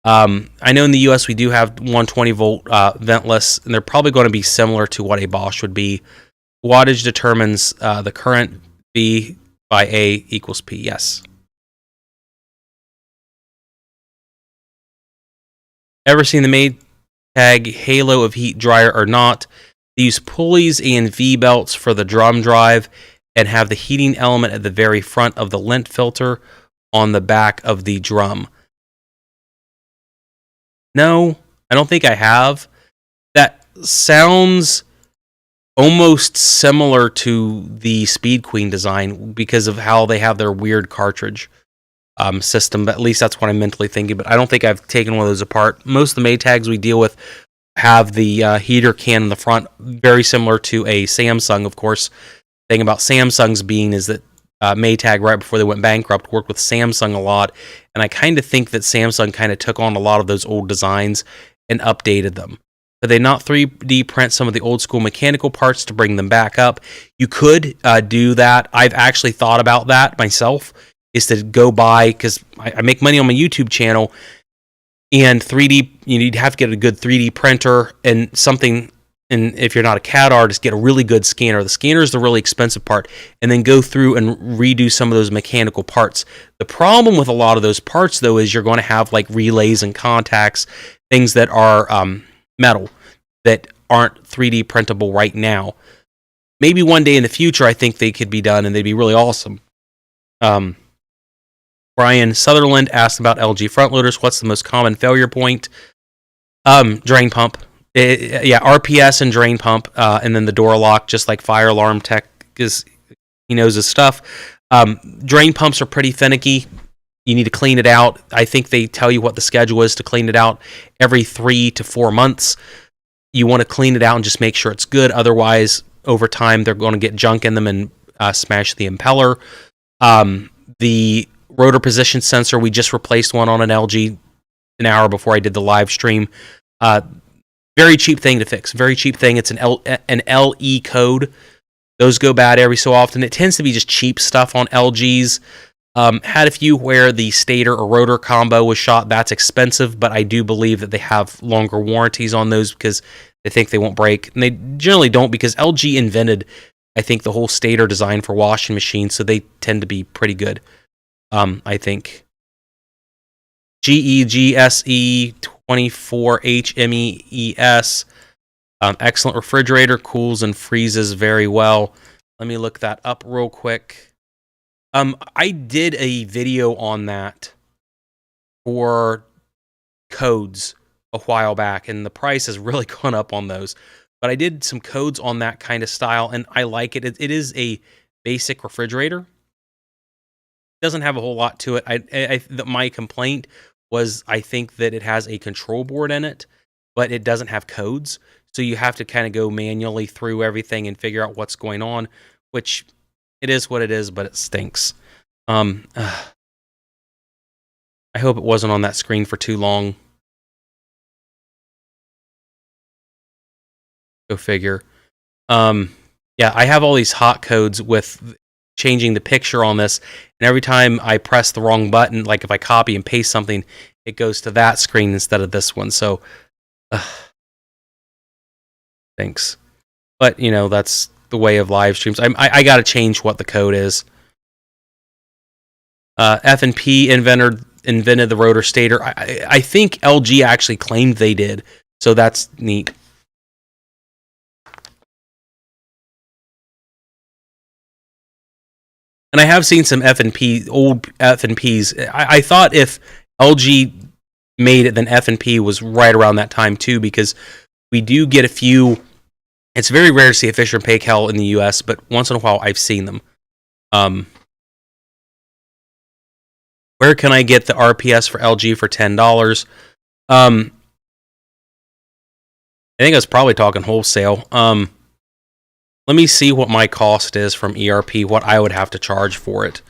I know in the US we do have 120 volt ventless, and they're probably going to be similar to what a Bosch would be. Wattage determines the current. V by A equals P. Yes. Ever seen the Maytag Halo of Heat dryer or not? They use pulleys and V-belts for the drum drive and have the heating element at the very front of the lint filter on the back of the drum. No, I don't think I have. That sounds almost similar to the Speed Queen design because of how they have their weird cartridge system. But at least that's what I'm mentally thinking. But I don't think I've taken one of those apart. Most of the Maytags we deal with have the heater can in the front, very similar to a Samsung. Of course, the thing about Samsung's being is that Maytag, right before they went bankrupt, worked with Samsung a lot. And I kind of think that Samsung kind of took on a lot of those old designs and updated them. But they not 3D print some of the old school mechanical parts to bring them back up. You could do that. I've actually thought about that myself, is to go buy, because I make money on my YouTube channel, and 3D, you'd have to get a good 3D printer and something, and if you're not a CAD artist, get a really good scanner. The scanner is the really expensive part, and then go through and redo some of those mechanical parts. The problem with a lot of those parts, though, is you're going to have like relays and contacts, things that are metal, that aren't 3D printable right now. Maybe one day in the future, I think they could be done, and they'd be really awesome. Brian Sutherland asked about LG front loaders. What's the most common failure point? Drain pump. RPS and drain pump, and then the door lock, just like Fire Alarm Tech, because he knows his stuff. Drain pumps are pretty finicky. You need to clean it out. I think they tell you what the schedule is to clean it out every 3 to 4 months. You want to clean it out and just make sure it's good. Otherwise, over time, they're going to get junk in them and smash the impeller. The rotor position sensor, we just replaced one on an LG an hour before I did the live stream. Very cheap thing to fix. Very cheap thing. It's an LE code. Those go bad every so often. It tends to be just cheap stuff on LGs. Had a few where the stator or rotor combo was shot. That's expensive, but I do believe that they have longer warranties on those because they think they won't break. And they generally don't because LG invented, I think, the whole stator design for washing machines, so they tend to be pretty good, I think. GEGSE24HMEES. Excellent refrigerator, cools and freezes very well. Let me look that up real quick. I did a video on that for codes a while back, and the price has really gone up on those. But I did some codes on that kind of style, and I like it. It is a basic refrigerator. It doesn't have a whole lot to it. My complaint was I think that it has a control board in it, but it doesn't have codes. So you have to kind of go manually through everything and figure out what's going on, which it is what it is, but it stinks. I hope it wasn't on that screen for too long. Go figure. Yeah, I have all these hot codes with changing the picture on this, and every time I press the wrong button, like if I copy and paste something, it goes to that screen instead of this one. So, thanks. But, you know, that's the way of live streams. I got to change what the code is. F&P invented the rotor stator. I think LG actually claimed they did, so that's neat. And I have seen some F&P, old F&Ps. I thought if LG made it, then F&P was right around that time too, because we do get a few. It's very rare to see a Fisher & Paykel in the U.S., but once in a while I've seen them. Where can I get the RPS for LG for $10? I think I was probably talking wholesale. Let me see what my cost is from ERP, what I would have to charge for it.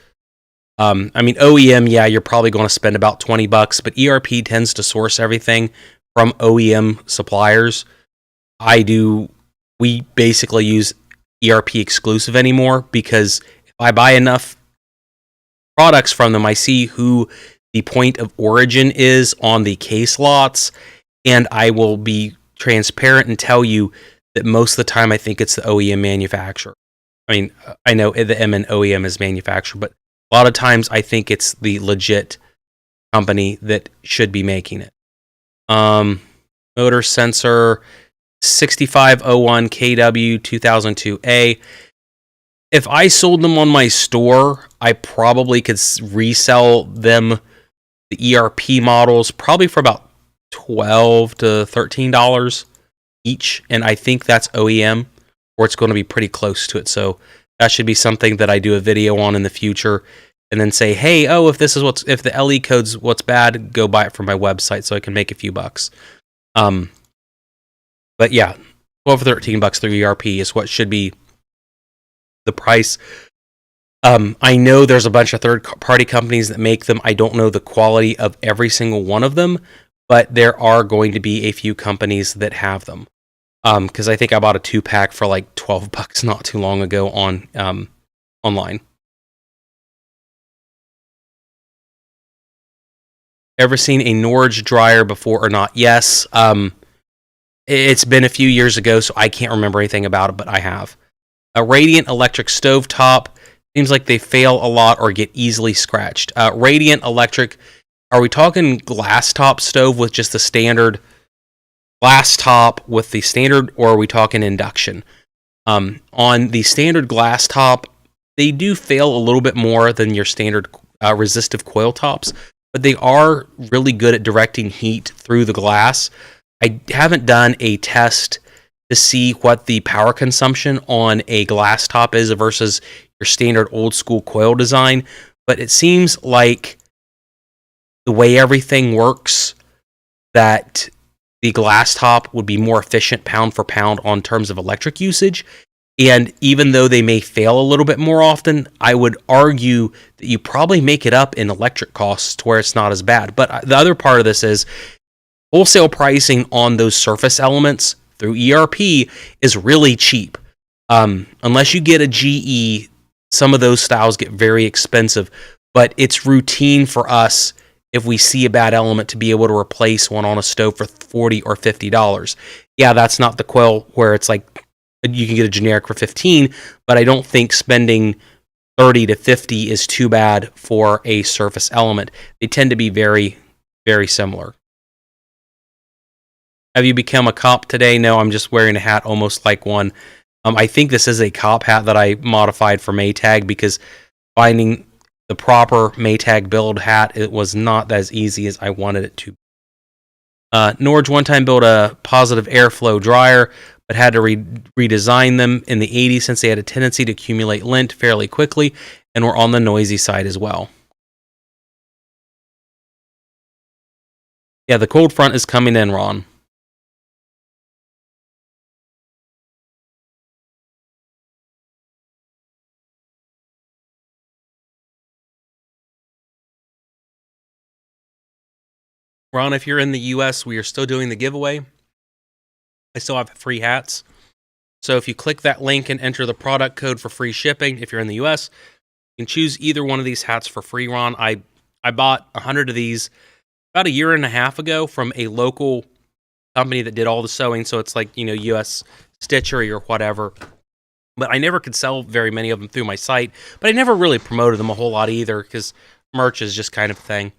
I mean, OEM, yeah, you're probably going to spend about $20, but ERP tends to source everything from OEM suppliers. We basically use ERP exclusive anymore because if I buy enough products from them, I see who the point of origin is on the case lots, and I will be transparent and tell you that most of the time I think it's the OEM manufacturer. I mean, I know the M and OEM is manufacturer, but a lot of times I think it's the legit company that should be making it. Motor sensor 6501 KW 2002A. If I sold them on my store, I probably could resell them, the ERP models, probably for about $12 to $13 each, and I think that's OEM, or it's going to be pretty close to it. So that should be something that I do a video on in the future, and then say, hey, if the LE code's what's bad, go buy it from my website so I can make a few bucks. But yeah, $12 to $13 through ERP is what should be the price. I know there's a bunch of third-party companies that make them. I don't know the quality of every single one of them, but there are going to be a few companies that have them. Because I think I bought a 2-pack for like $12 not too long ago on online. Ever seen a Norge dryer before or not? Yes. It's been a few years ago, so I can't remember anything about it, but I have. A Radiant electric stovetop. Seems like they fail a lot or get easily scratched. Radiant electric, are we talking glass top stove with just the standard glass top with the standard, or are we talking induction? On the standard glass top, they do fail a little bit more than your standard resistive coil tops, but they are really good at directing heat through the glass. I haven't done a test to see what the power consumption on a glass top is versus your standard old school coil design, but it seems like the way everything works, that the glass top would be more efficient pound for pound on terms of electric usage. And even though they may fail a little bit more often, I would argue that you probably make it up in electric costs to where it's not as bad. But the other part of this is wholesale pricing on those surface elements through ERP is really cheap. Unless you get a GE, some of those styles get very expensive, but it's routine for us if we see a bad element to be able to replace one on a stove for $40 or $50. Yeah, that's not the coil where it's like you can get a generic for $15, but I don't think spending $30 to $50 is too bad for a surface element. They tend to be very, very similar. Have you become a cop today? No, I'm just wearing a hat almost like one. I think this is a cop hat that I modified for Maytag because finding the proper Maytag build hat, it was not as easy as I wanted it to be. Norge one time built a positive airflow dryer, but had to redesign them in the 80s since they had a tendency to accumulate lint fairly quickly and were on the noisy side as well. Yeah, the cold front is coming in, Ron. Ron, if you're in the US, we are still doing the giveaway. I still have free hats. So if you click that link and enter the product code for free shipping, if you're in the US, you can choose either one of these hats for free, Ron. I bought 100 of these about a year and a half ago from a local company that did all the sewing. So it's like, US Stitchery or whatever. But I never could sell very many of them through my site. But I never really promoted them a whole lot either because merch is just kind of a thing.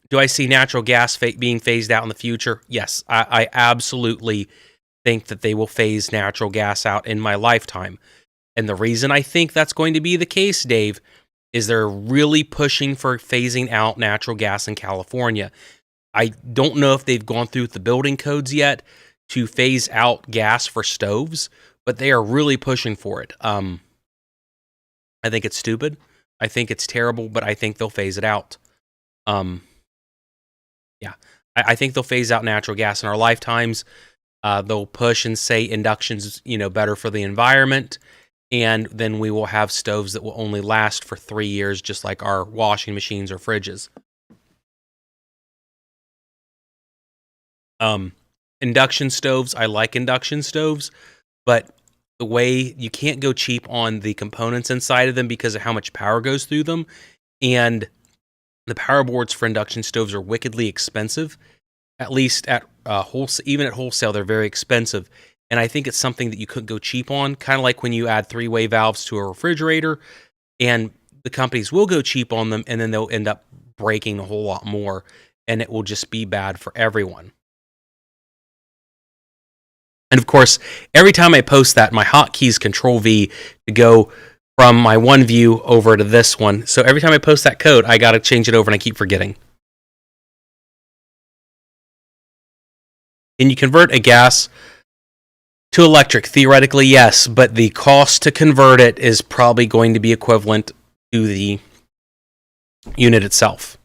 Do I see natural gas being phased out in the future? Yes, I absolutely think that they will phase natural gas out in my lifetime. And the reason I think that's going to be the case, Dave, is they're really pushing for phasing out natural gas in California. I don't know if they've gone through the building codes yet to phase out gas for stoves, but they are really pushing for it. I think it's stupid. I think it's terrible, but I think they'll phase it out. Yeah, I think they'll phase out natural gas in our lifetimes. They'll push and say induction's, better for the environment. And then we will have stoves that will only last for 3 years, just like our washing machines or fridges. Induction stoves, I like induction stoves, but the way you can't go cheap on the components inside of them because of how much power goes through them. And the power boards for induction stoves are wickedly expensive. At least at wholesale, even at wholesale, they're very expensive. And I think it's something that you couldn't go cheap on, kind of like when you add 3-way valves to a refrigerator, and the companies will go cheap on them, and then they'll end up breaking a whole lot more, and it will just be bad for everyone. And of course, every time I post that, my hotkey is Control-V to go from my one view over to this one. So every time I post that code, I got to change it over, and I keep forgetting. Can you convert a gas to electric? Theoretically, yes, but the cost to convert it is probably going to be equivalent to the unit itself.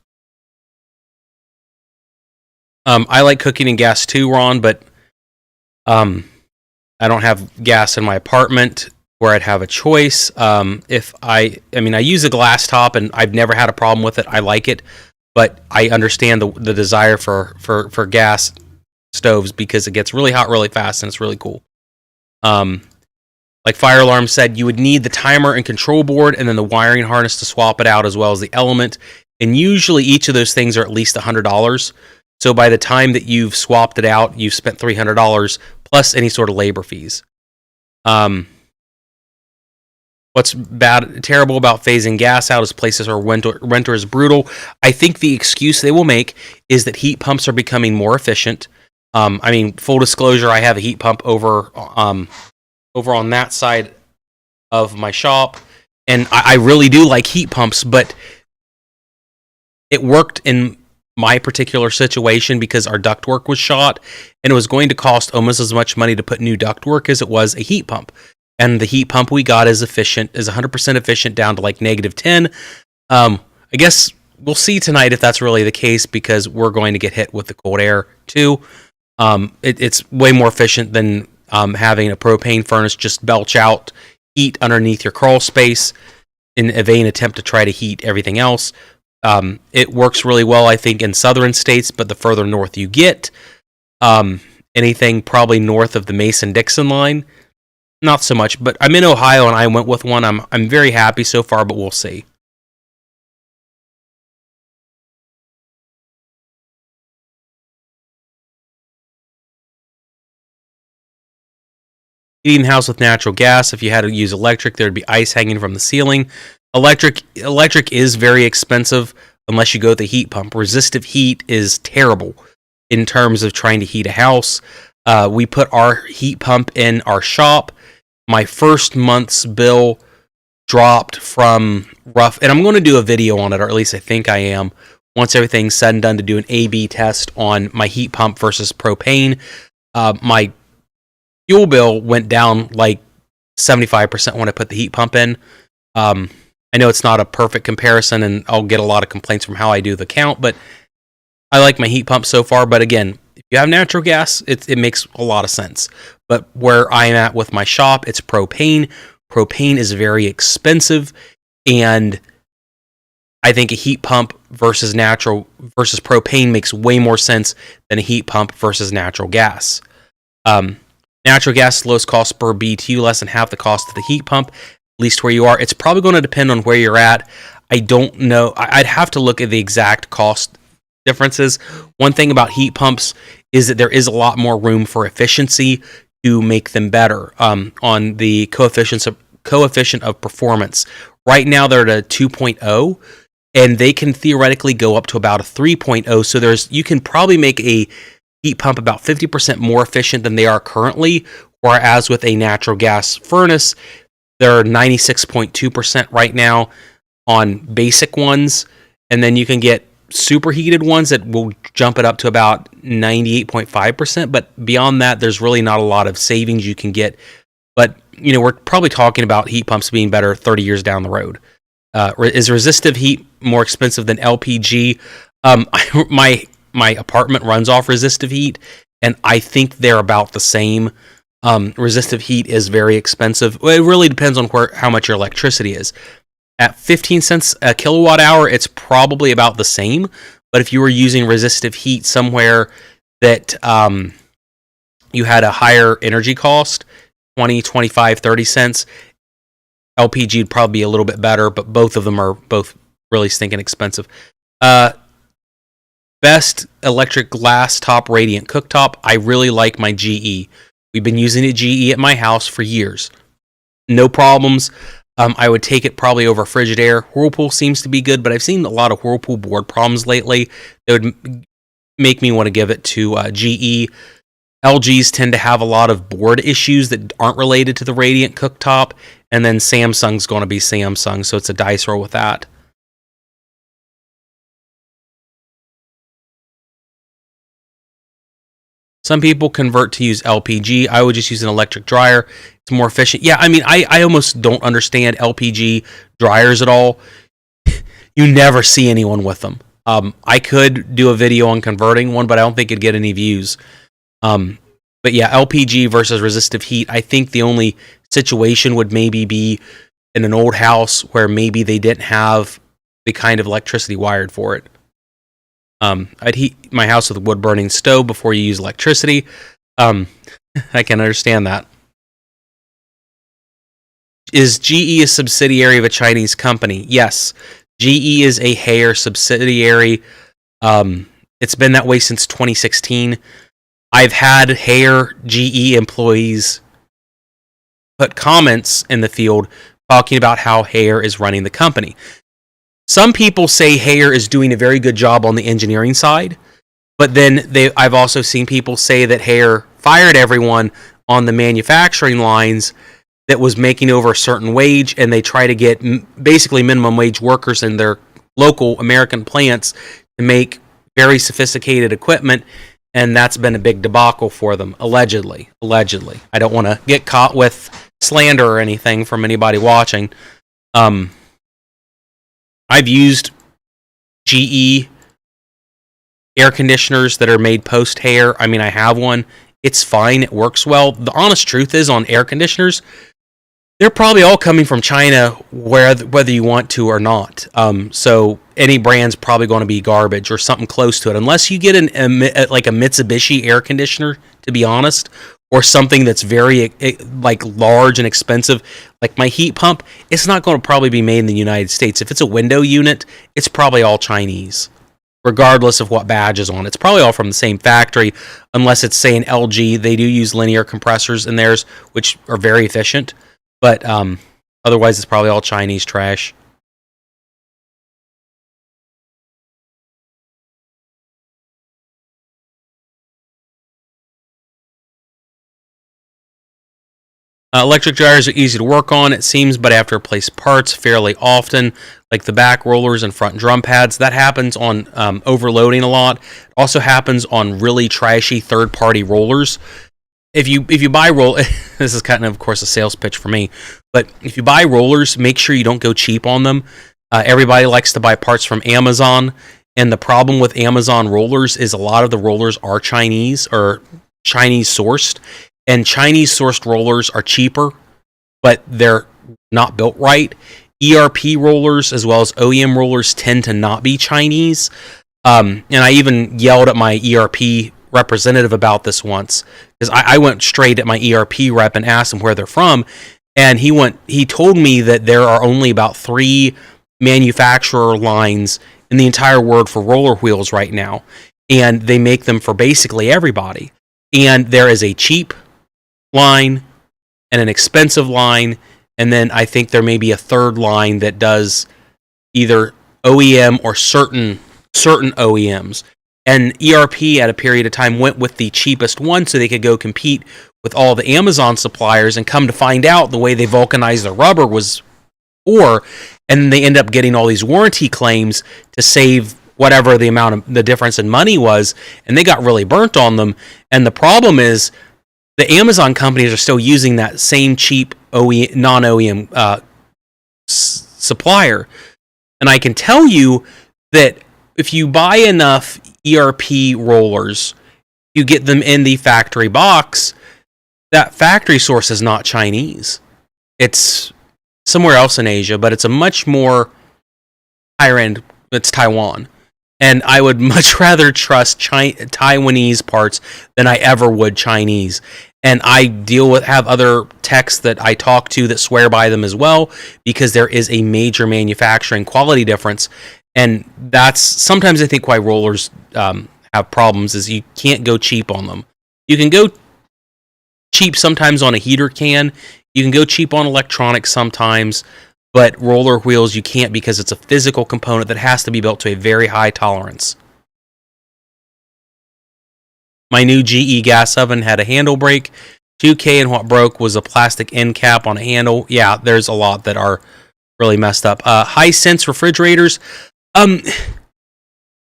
I like cooking in gas too, Ron, but I don't have gas in my apartment where I'd have a choice. If I use a glass top, and I've never had a problem with it. I like it, but I understand the desire for gas stoves because it gets really hot really fast and it's really cool. Like Fire Alarm said, you would need the timer and control board and then the wiring harness to swap it out, as well as the element. And usually each of those things are at least $100. So by the time that you've swapped it out, you've spent $300 plus any sort of labor fees. What's terrible about phasing gas out is places where winter is brutal. I think the excuse they will make is that heat pumps are becoming more efficient. Full disclosure, I have a heat pump over on that side of my shop, and I really do like heat pumps, but it worked in my particular situation because our ductwork was shot, and it was going to cost almost as much money to put new ductwork as it was a heat pump. And the heat pump we got is 100% efficient down to like -10. I guess we'll see tonight if that's really the case, because we're going to get hit with the cold air too. It's way more efficient than having a propane furnace just belch out heat underneath your crawl space in a vain attempt to try to heat everything else. It works really well, I think, in southern states, but the further north you get, anything probably north of the Mason-Dixon line, not so much. But I'm in Ohio, and I went with one. I'm very happy so far, but we'll see. Heating the house with natural gas. If you had to use electric, there'd be ice hanging from the ceiling. Electric is very expensive unless you go with the heat pump. Resistive heat is terrible in terms of trying to heat a house. We put our heat pump in our shop. My first month's bill dropped from rough, and I'm going to do a video on it, or at least I think I am, once everything's said and done, to do an A/B test on my heat pump versus propane. My fuel bill went down like 75% when I put the heat pump in. I know it's not a perfect comparison, and I'll get a lot of complaints from how I do the count, but I like my heat pump so far. But again, if you have natural gas, it makes a lot of sense. But where I'm at with my shop, it's propane. Propane is very expensive, and I think a heat pump versus propane makes way more sense than a heat pump versus natural gas. Natural gas is lowest cost per BTU, less than half the cost of the heat pump, at least where you are. It's probably going to depend on where you're at. I don't know. I'd have to look at the exact cost differences. One thing about heat pumps is that there is a lot more room for efficiency to make them better on the coefficient of performance. Right now they're at a 2.0, and they can theoretically go up to about a 3.0. So you can probably make a heat pump about 50% more efficient than they are currently, whereas with a natural gas furnace, they're 96.2% right now on basic ones, and then you can get superheated ones that will jump it up to about 98.5%, but beyond that, there's really not a lot of savings you can get. But, we're probably talking about heat pumps being better 30 years down the road. Is resistive heat more expensive than LPG? My apartment runs off resistive heat, and I think they're about the same. Resistive heat is very expensive. It really depends on how much your electricity is. At 15 cents a kilowatt hour, it's probably about the same. But if you were using resistive heat somewhere that you had a higher energy cost, 20, 25, 30 cents, LPG would probably be a little bit better, but both of them are both really stinking expensive. Best electric glass top radiant cooktop. I really like my GE. We've been using a GE at my house for years. No problems. I would take it probably over Frigidaire. Whirlpool seems to be good, but I've seen a lot of Whirlpool board problems lately that would make me want to give it to GE. LGs tend to have a lot of board issues that aren't related to the radiant cooktop, and then Samsung's going to be Samsung, so it's a dice roll with that. Some people convert to use LPG. I would just use an electric dryer. It's more efficient. Yeah, I mean, I almost don't understand LPG dryers at all. You never see anyone with them. I could do a video on converting one, but I don't think it'd get any views. But yeah, LPG versus resistive heat. I think the only situation would maybe be in an old house where maybe they didn't have the kind of electricity wired for it. I'd heat my house with a wood-burning stove before you use electricity. I can understand that. Is GE a subsidiary of a Chinese company? Yes. GE is a Haier subsidiary. It's been that way since 2016. I've had Haier GE employees put comments in the field talking about how Haier is running the company. Some people say Haier is doing a very good job on the engineering side, but then I've also seen people say that Haier fired everyone on the manufacturing lines that was making over a certain wage, and they try to get basically minimum wage workers in their local American plants to make very sophisticated equipment, and that's been a big debacle for them, allegedly. I don't want to get caught with slander or anything from anybody watching. I've used GE air conditioners that are made post-Haier. I mean, I have one. It's fine. It works well. The honest truth is, on air conditioners, they're probably all coming from China, whether you want to or not. So any brand's probably going to be garbage or something close to it, unless you get like a Mitsubishi air conditioner, to be honest, or something that's very like large and expensive, like my heat pump. It's not going to probably be made in the United States. If it's a window unit, it's probably all Chinese, regardless of what badge is on. It's probably all from the same factory, unless it's, say, an LG. They do use linear compressors in theirs, which are very efficient. But otherwise, it's probably all Chinese trash. Electric dryers are easy to work on, it seems, but I have to replace parts fairly often, like the back rollers and front drum pads. That happens on overloading a lot. It also happens on really trashy third-party rollers. If you buy this is kind of course, a sales pitch for me, but if you buy rollers, make sure you don't go cheap on them. Everybody likes to buy parts from Amazon, and the problem with Amazon rollers is a lot of the rollers are Chinese or Chinese sourced, and Chinese sourced rollers are cheaper, but they're not built right. ERP rollers as well as OEM rollers tend to not be Chinese, and I even yelled at my ERP representative about this once, because I went straight at my ERP rep and asked him where they're from, and he told me that there are only about 3 manufacturer lines in the entire world for roller wheels right now, and they make them for basically everybody. And there is a cheap line and an expensive line, and then I think there may be a third line that does either OEM or certain OEMs. And ERP at a period of time went with the cheapest one so they could go compete with all the Amazon suppliers, and come to find out the way they vulcanized the rubber was poor, and they end up getting all these warranty claims to save whatever the difference in money was, and they got really burnt on them. And the problem is the Amazon companies are still using that same cheap non-OEM supplier. And I can tell you that if you buy enough ERP rollers, you get them in the factory box, that factory source is not Chinese. It's somewhere else in Asia, but it's a much more higher end. It's Taiwan. And I would much rather trust Taiwanese parts than I ever would Chinese. And I have other techs that I talk to that swear by them as well, because there is a major manufacturing quality difference. And that's sometimes I think why rollers have problems, is you can't go cheap on them. You can go cheap sometimes on a heater can. You can go cheap on electronics sometimes. But roller wheels you can't, because it's a physical component that has to be built to a very high tolerance. My new GE gas oven had a handle break. $2K, and what broke was a plastic end cap on a handle. Yeah, there's a lot that are really messed up. Hisense refrigerators.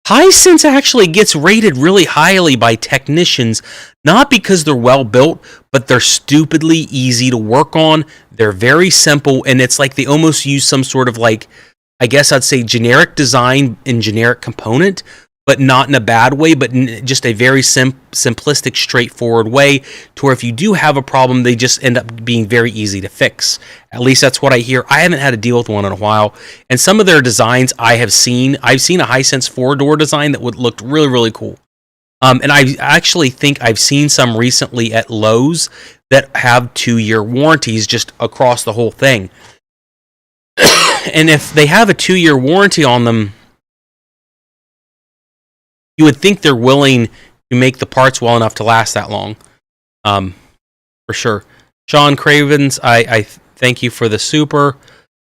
Hisense actually gets rated really highly by technicians, not because they're well built, but they're stupidly easy to work on. They're very simple, and it's like they almost use some sort of, like, I guess I'd say generic design and generic component, but not in a bad way, but just a very simplistic, straightforward way, to where if you do have a problem, they just end up being very easy to fix. At least that's what I hear. I haven't had to deal with one in a while, and some of their designs I've seen a Hisense 4-door design that would look really, really cool. And I actually think I've seen some recently at Lowe's that have 2-year warranties just across the whole thing. And if they have a 2-year warranty on them, you would think they're willing to make the parts well enough to last that long. For sure. Sean Cravens, I thank you for the super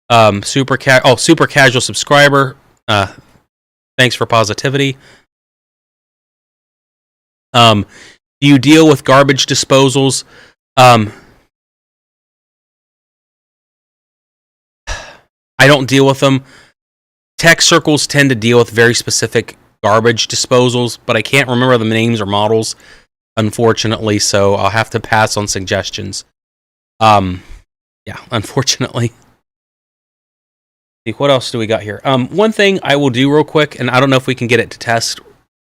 casual subscriber. Thanks for positivity. Do you deal with garbage disposals? I don't deal with them. Tech circles tend to deal with very specific garbage disposals, but I can't remember the names or models, unfortunately, so I'll have to pass on suggestions. Yeah, unfortunately. What else do we got here? One thing I will do real quick, and I don't know if we can get it to test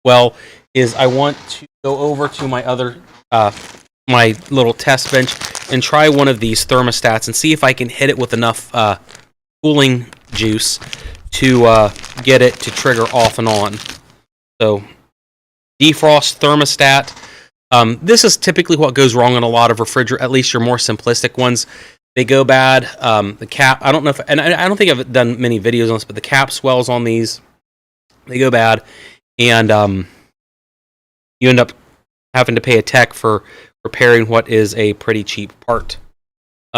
well, is I want to go over to my other, my little test bench and try one of these thermostats and see if I can hit it with enough cooling juice to get it to trigger off and on. So, defrost thermostat. This is typically what goes wrong on a lot of refrigerators, at least your more simplistic ones. They go bad. The cap, I don't know if, and I don't think I've done many videos on this, but the cap swells on these. They go bad, and you end up having to pay a tech for repairing what is a pretty cheap part.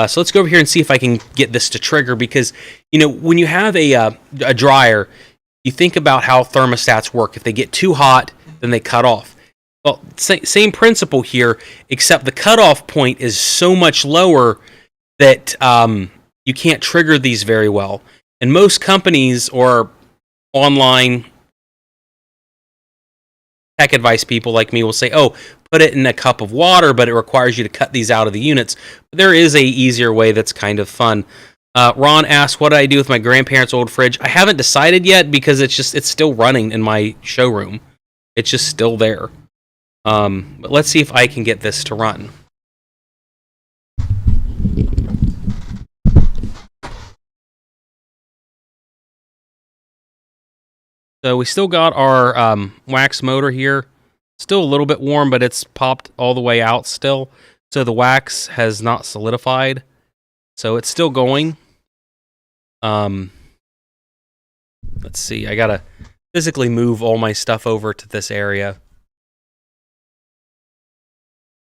So let's go over here and see if I can get this to trigger, because, you know, when you have a dryer, you think about how thermostats work. If they get too hot, then they cut off. Well, same principle here, except the cutoff point is so much lower that you can't trigger these very well. And most companies or online tech advice people like me will say, oh, put it in a cup of water, but it requires you to cut these out of the units. But there is a easier way that's kind of fun. Ron asked, what do I do with my grandparents' old fridge? I haven't decided yet, because it's still running in my showroom. It's just still there. But let's see if I can get this to run. So we still got our wax motor here. Still a little bit warm, but it's popped all the way out still. So the wax has not solidified. So it's still going. Let's see. I gotta physically move all my stuff over to this area.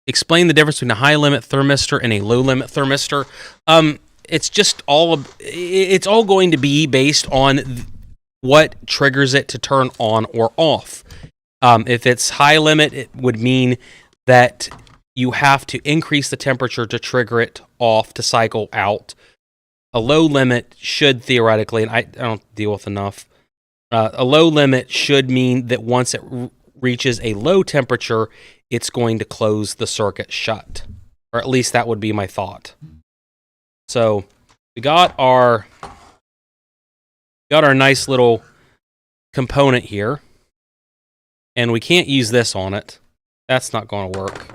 Explain the difference between a high limit thermistor and a low limit thermistor. It's just it's all going to be based on what triggers it to turn on or off. If it's high limit, it would mean that you have to increase the temperature to trigger it off to cycle out. A low limit should theoretically, and I don't deal with enough, a low limit should mean that once it reaches a low temperature, it's going to close the circuit shut. Or at least that would be my thought. So we got our nice little component here. And we can't use this on it. That's not going to work.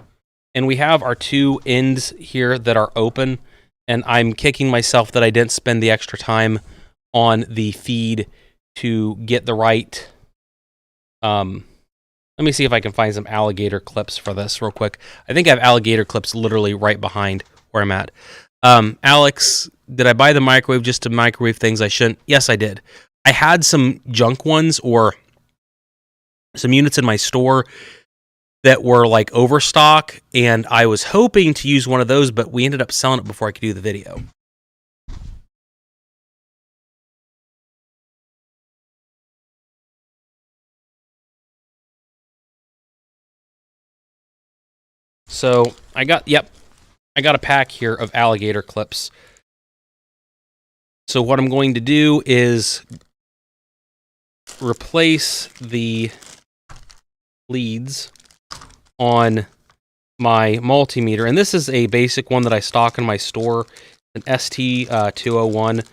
And we have our two ends here that are open. And I'm kicking myself that I didn't spend the extra time on the feed to get the right. Let me see if I can find some alligator clips for this real quick. I think I have alligator clips literally right behind where I'm at. Alex, did I buy the microwave just to microwave things I shouldn't? Yes, I did. I had some junk ones or some units in my store that were like overstock, and I was hoping to use one of those, but we ended up selling it before I could do the video. So I got a pack here of alligator clips. So what I'm going to do is replace the leads on my multimeter, and this is a basic one that I stock in my store, an ST201.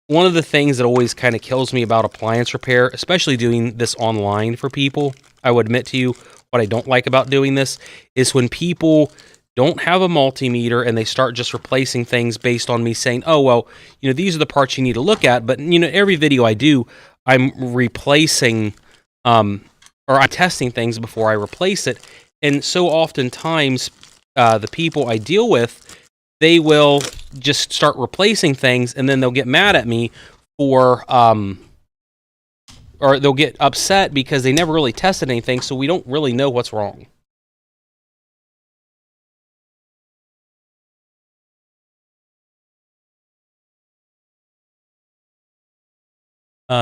One of the things that always kind of kills me about appliance repair, especially doing this online for people, I would admit to you, what I don't like about doing this is when people don't have a multimeter and they start just replacing things based on me saying, oh, well, you know, these are the parts you need to look at. But, you know, every video I do, I'm replacing, or I'm testing things before I replace it. And so oftentimes, the people I deal with, they will just start replacing things, and then they'll get mad at me for, or they'll get upset because they never really tested anything, so we don't really know what's wrong.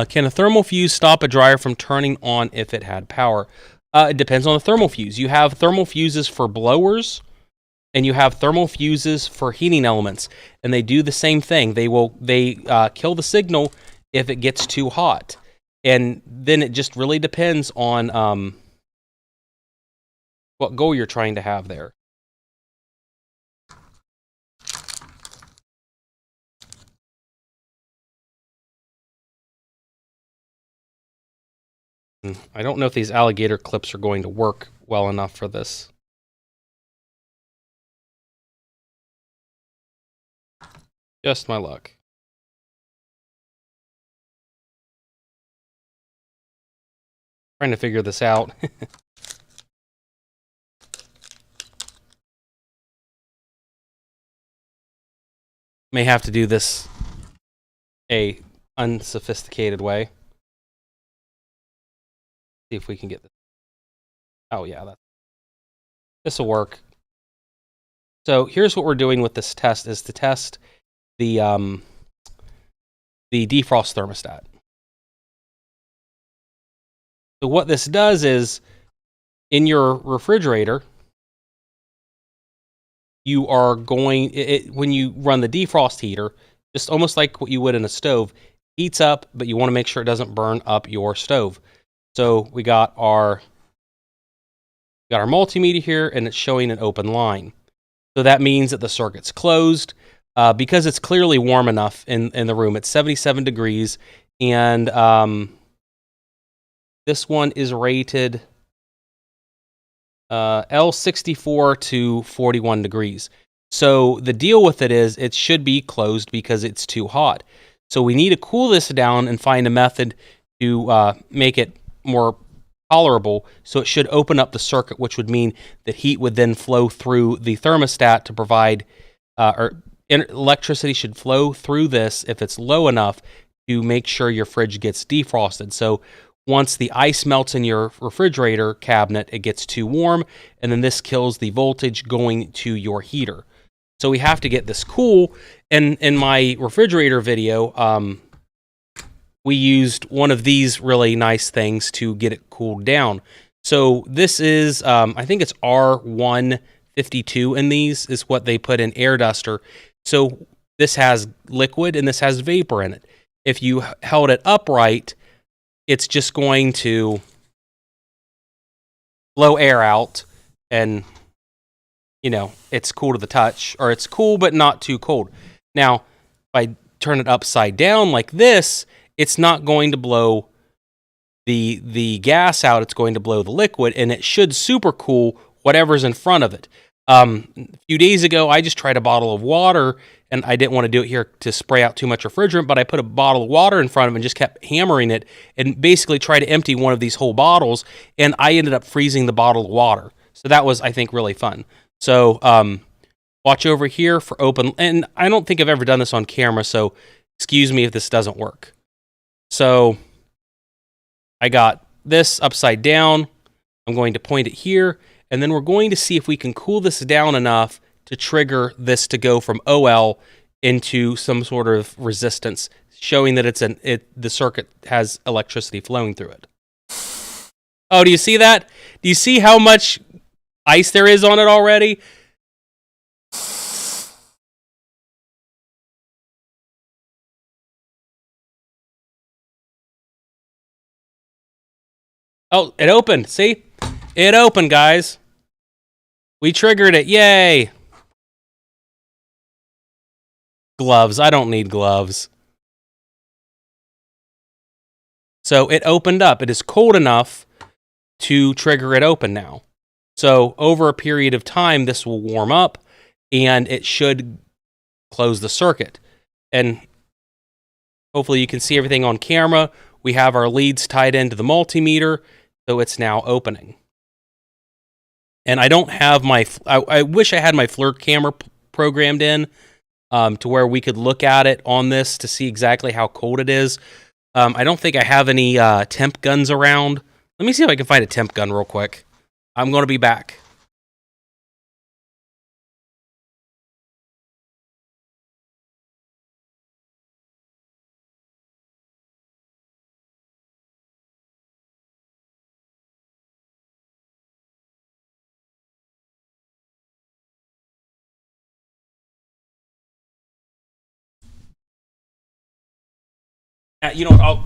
Can a thermal fuse stop a dryer from turning on if it had power? It depends on the thermal fuse. You have thermal fuses for blowers, and you have thermal fuses for heating elements, and they do the same thing. They kill the signal if it gets too hot, and then it just really depends on what goal you're trying to have there. I don't know if these alligator clips are going to work well enough for this. Just my luck. Trying to figure this out. May have to do this a unsophisticated way. See if we can get this. Oh yeah, this will work. So here's what we're doing with this test: is to test the defrost thermostat. So what this does is, in your refrigerator, you are going, when you run the defrost heater, just almost like what you would in a stove, heats up, but you want to make sure it doesn't burn up your stove. So we got our multimeter here, and it's showing an open line. So that means that the circuit's closed, because it's clearly warm enough in the room. It's 77 degrees, and this one is rated L64 to 41 degrees. So the deal with it is it should be closed because it's too hot. So we need to cool this down and find a method to make it more tolerable. So it should open up the circuit, which would mean that heat would then flow through the thermostat to provide, electricity should flow through this if it's low enough to make sure your fridge gets defrosted. So once the ice melts in your refrigerator cabinet, it gets too warm, and then this kills the voltage going to your heater. So we have to get this cool. And in my refrigerator video, we used one of these really nice things to get it cooled down. So this is, I think it's R152 in these, is what they put in Air Duster. So this has liquid and this has vapor in it. If you held it upright, it's just going to blow air out, and it's cool to the touch, or it's cool but not too cold. Now, if I turn it upside down like this, it's not going to blow the gas out, it's going to blow the liquid, and it should super cool whatever's in front of it. A few days ago, I just tried a bottle of water, and I didn't want to do it here to spray out too much refrigerant, but I put a bottle of water in front of it and just kept hammering it and basically tried to empty one of these whole bottles, and I ended up freezing the bottle of water. So that was, I think, really fun. So watch over here for open, and I don't think I've ever done this on camera, so excuse me if this doesn't work. So I got this upside down. I'm going to point it here, and then we're going to see if we can cool this down enough to trigger this to go from OL into some sort of resistance, showing that the circuit has electricity flowing through it. Oh, do you see that? Do you see how much ice there is on it already? Oh, it opened. See? It opened, guys. We triggered it. Yay. Gloves. I don't need gloves. So it opened up. It is cold enough to trigger it open now. So over a period of time, this will warm up, and it should close the circuit. And hopefully you can see everything on camera. We have our leads tied into the multimeter, so it's now opening. And I don't have I wish I had my FLIR camera programmed in to where we could look at it on this to see exactly how cold it is. I don't think I have any temp guns around. Let me see if I can find a temp gun real quick. I'm going to be back. You know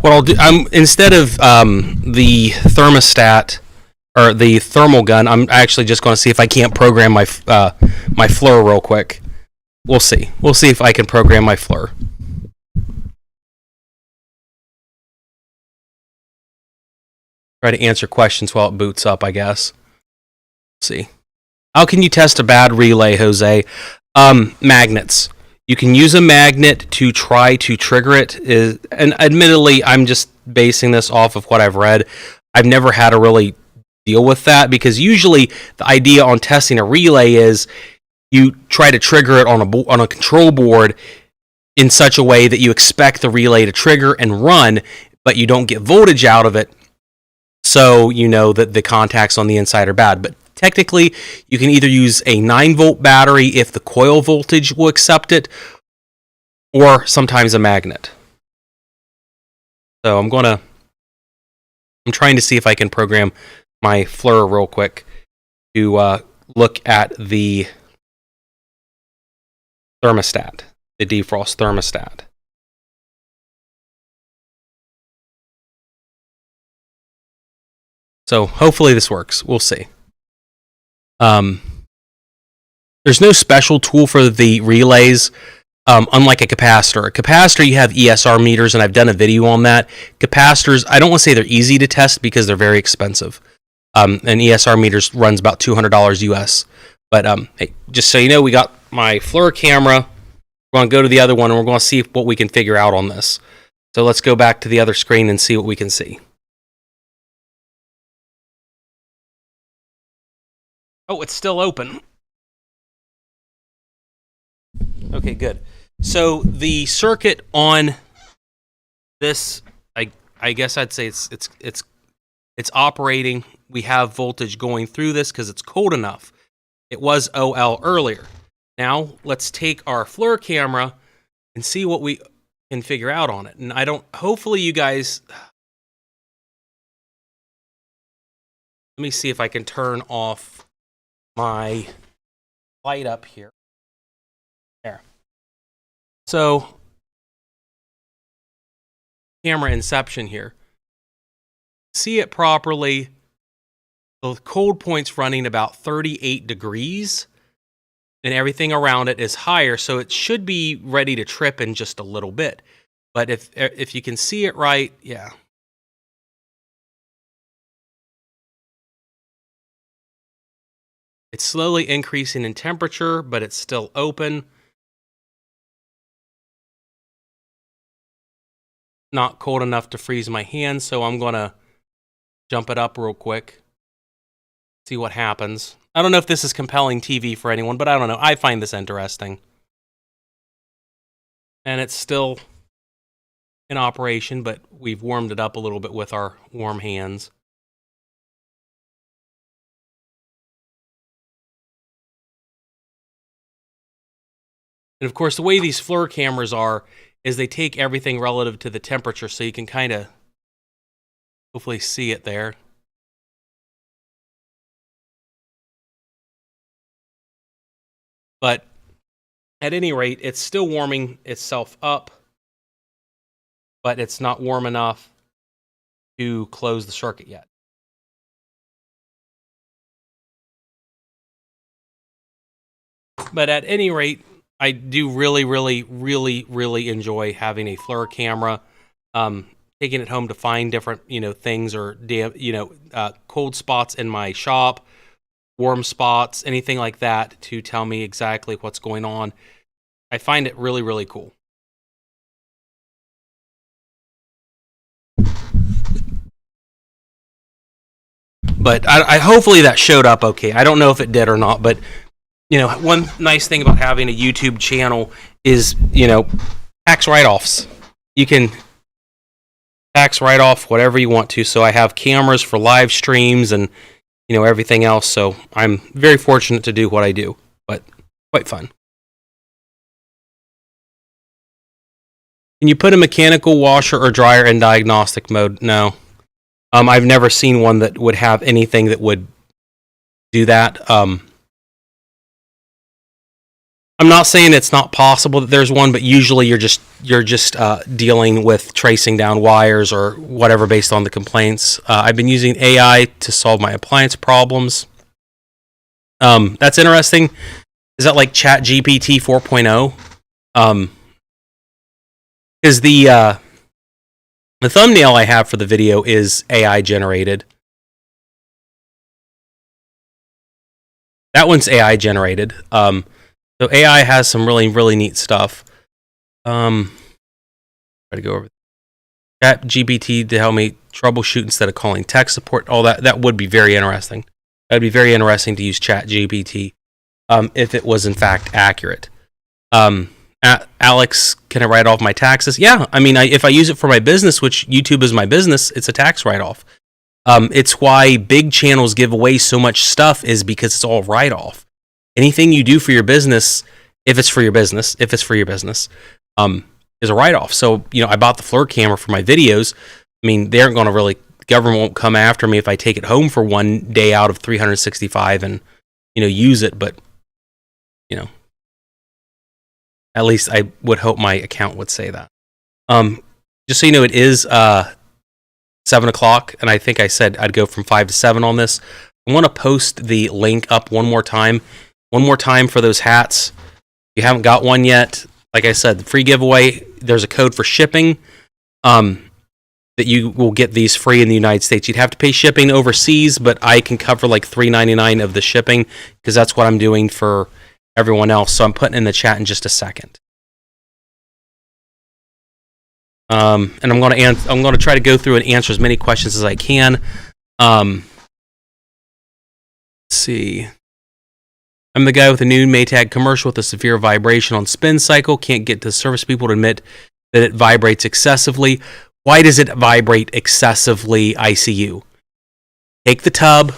what I'll do, instead of the thermostat or the thermal gun, I'm actually just going to see if I can't program my my FLIR real quick. We'll see. We'll see if I can program my FLIR. try to answer questions while it boots up, I guess. Let's see. How can you test a bad relay, Jose? Magnets. You can use a magnet to try to trigger it. And admittedly, I'm just basing this off of what I've read. I've never had to really deal with that, because usually the idea on testing a relay is you try to trigger it on a control board in such a way that you expect the relay to trigger and run, but you don't get voltage out of it, so you know that the contacts on the inside are bad. But technically, you can either use a 9-volt battery if the coil voltage will accept it, or sometimes a magnet. So I'm trying to see if I can program my FLIR real quick to look at the thermostat, the defrost thermostat. So hopefully this works. We'll see. There's no special tool for the relays, unlike a capacitor. A capacitor, you have ESR meters, and I've done a video on that. Capacitors, I don't want to say they're easy to test because they're very expensive. An ESR meters runs about $200 US. But hey, just so you know, we got my FLIR camera. We're going to go to the other one, and we're going to see what we can figure out on this. So let's go back to the other screen and see what we can see. Oh, it's still open. Okay, good. So the circuit on this, I guess I'd say it's operating. We have voltage going through this because it's cold enough. It was OL earlier. Now let's take our FLIR camera and see what we can figure out on it. And hopefully you guys, let me see if I can turn off my light up here. There. So, camera inception here. See it properly. The cold point's running about 38 degrees, and everything around it is higher, so it should be ready to trip in just a little bit. But if you can see it right, yeah. It's slowly increasing in temperature, but it's still open. Not cold enough to freeze my hands, so I'm going to jump it up real quick. See what happens. I don't know if this is compelling TV for anyone, but I don't know. I find this interesting. And it's still in operation, but we've warmed it up a little bit with our warm hands. And of course, the way these FLIR cameras are is they take everything relative to the temperature, so you can kind of hopefully see it there. But at any rate, it's still warming itself up, but it's not warm enough to close the circuit yet. But at any rate, I do really enjoy having a FLIR camera, taking it home to find different, things or, cold spots in my shop, warm spots, anything like that to tell me exactly what's going on. I find it really cool. But I hopefully that showed up okay. I don't know if it did or not, but one nice thing about having a YouTube channel is, tax write-offs. You can tax write off whatever you want to. So I have cameras for live streams and, everything else. So I'm very fortunate to do what I do, but quite fun. Can you put a mechanical washer or dryer in diagnostic mode? No. I've never seen one that would have anything that would do that. I'm not saying it's not possible that there's one, but usually you're just dealing with tracing down wires or whatever based on the complaints. I've been using AI to solve my appliance problems. That's interesting. Is that like ChatGPT 4.0? Because the thumbnail I have for the video is AI generated. That one's AI generated. So AI has some really, really neat stuff. Try to go over Chat GPT to help me troubleshoot instead of calling tech support. All that would be very interesting. That'd be very interesting to use Chat GPT if it was in fact accurate. Alex, can I write off my taxes? Yeah, I mean, if I use it for my business, which YouTube is my business, it's a tax write-off. It's why big channels give away so much stuff, is because it's all write-off. Anything you do for your business, if it's for your business, is a write-off. So, I bought the FLIR camera for my videos. I mean, they aren't going to really, the government won't come after me if I take it home for one day out of 365 and, use it. But, at least I would hope my account would say that. Just so you know, it is 7 o'clock, and I think I said I'd go from 5 to 7 on this. I want to post the link up one more time for those hats. If you haven't got one yet, like I said, the free giveaway, there's a code for shipping that you will get these free in the United States. You'd have to pay shipping overseas, but I can cover like $3.99 of the shipping because that's what I'm doing for everyone else. So I'm putting in the chat in just a second. And I'm going to try to go through and answer as many questions as I can. Let's see. I'm the guy with a new Maytag commercial with a severe vibration on spin cycle. Can't get the service people to admit that it vibrates excessively. Why does it vibrate excessively, ICU? Take the tub,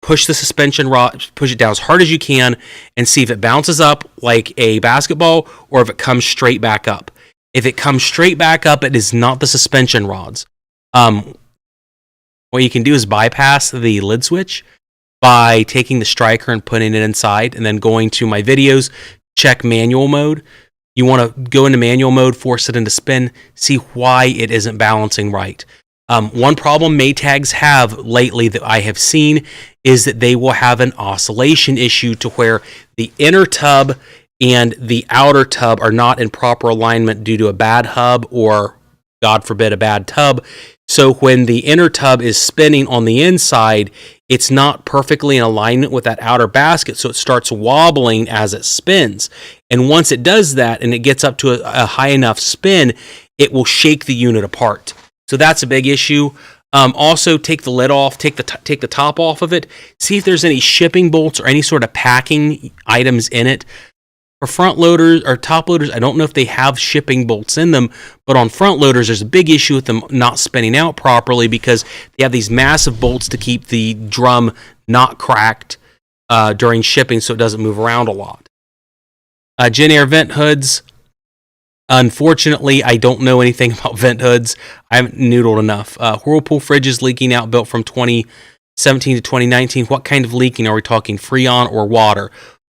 push the suspension rod, push it down as hard as you can, and see if it bounces up like a basketball or if it comes straight back up. If it comes straight back up, it is not the suspension rods. What you can do is bypass the lid switch by taking the striker and putting it inside, and then going to my videos, check manual mode. You want to go into manual mode, force it into spin, see why it isn't balancing right. One problem Maytags have lately that I have seen is that they will have an oscillation issue to where the inner tub and the outer tub are not in proper alignment due to a bad hub or, God forbid, a bad tub. So when the inner tub is spinning on the inside, it's not perfectly in alignment with that outer basket, so it starts wobbling as it spins. And once it does that and it gets up to a high enough spin, it will shake the unit apart. So that's a big issue. Also, take the lid off, take the top off of it, see if there's any shipping bolts or any sort of packing items in it. For front loaders or top loaders, I don't know if they have shipping bolts in them, but on front loaders, there's a big issue with them not spinning out properly because they have these massive bolts to keep the drum not cracked during shipping so it doesn't move around a lot. Jenn-Air vent hoods. Unfortunately, I don't know anything about vent hoods. I haven't noodled enough. Whirlpool fridges leaking out, built from 2017 to 2019. What kind of leaking? Are we talking Freon or water?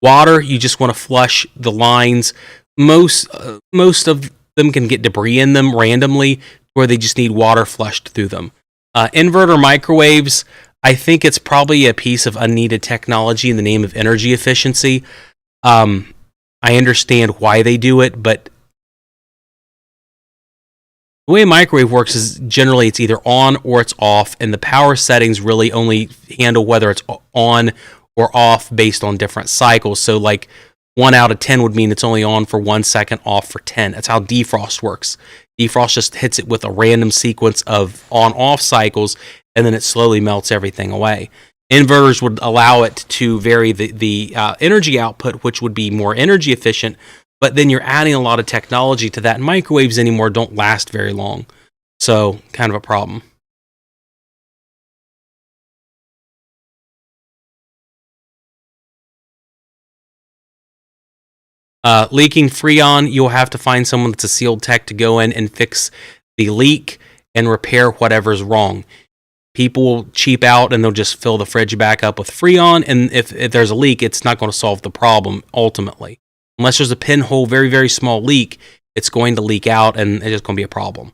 Water, you just want to flush the lines. Most of them can get debris in them randomly, where they just need water flushed through them. Inverter microwaves, I think it's probably a piece of unneeded technology in the name of energy efficiency. I understand why they do it, but the way a microwave works is generally it's either on or it's off, and the power settings really only handle whether it's on or off based on different cycles. So like 1 out of 10 would mean it's only on for 1 second, off for 10. That's how defrost works. Defrost just hits it with a random sequence of on-off cycles, and then it slowly melts everything away. Inverters would allow it to vary the energy output, which would be more energy efficient, but then you're adding a lot of technology to that. And microwaves anymore don't last very long. So kind of a problem. Leaking Freon, you'll have to find someone that's a sealed tech to go in and fix the leak and repair whatever's wrong. People will cheap out and they'll just fill the fridge back up with Freon, and if there's a leak, it's not going to solve the problem ultimately. Unless there's a pinhole, very, very small leak, it's going to leak out and it's just going to be a problem.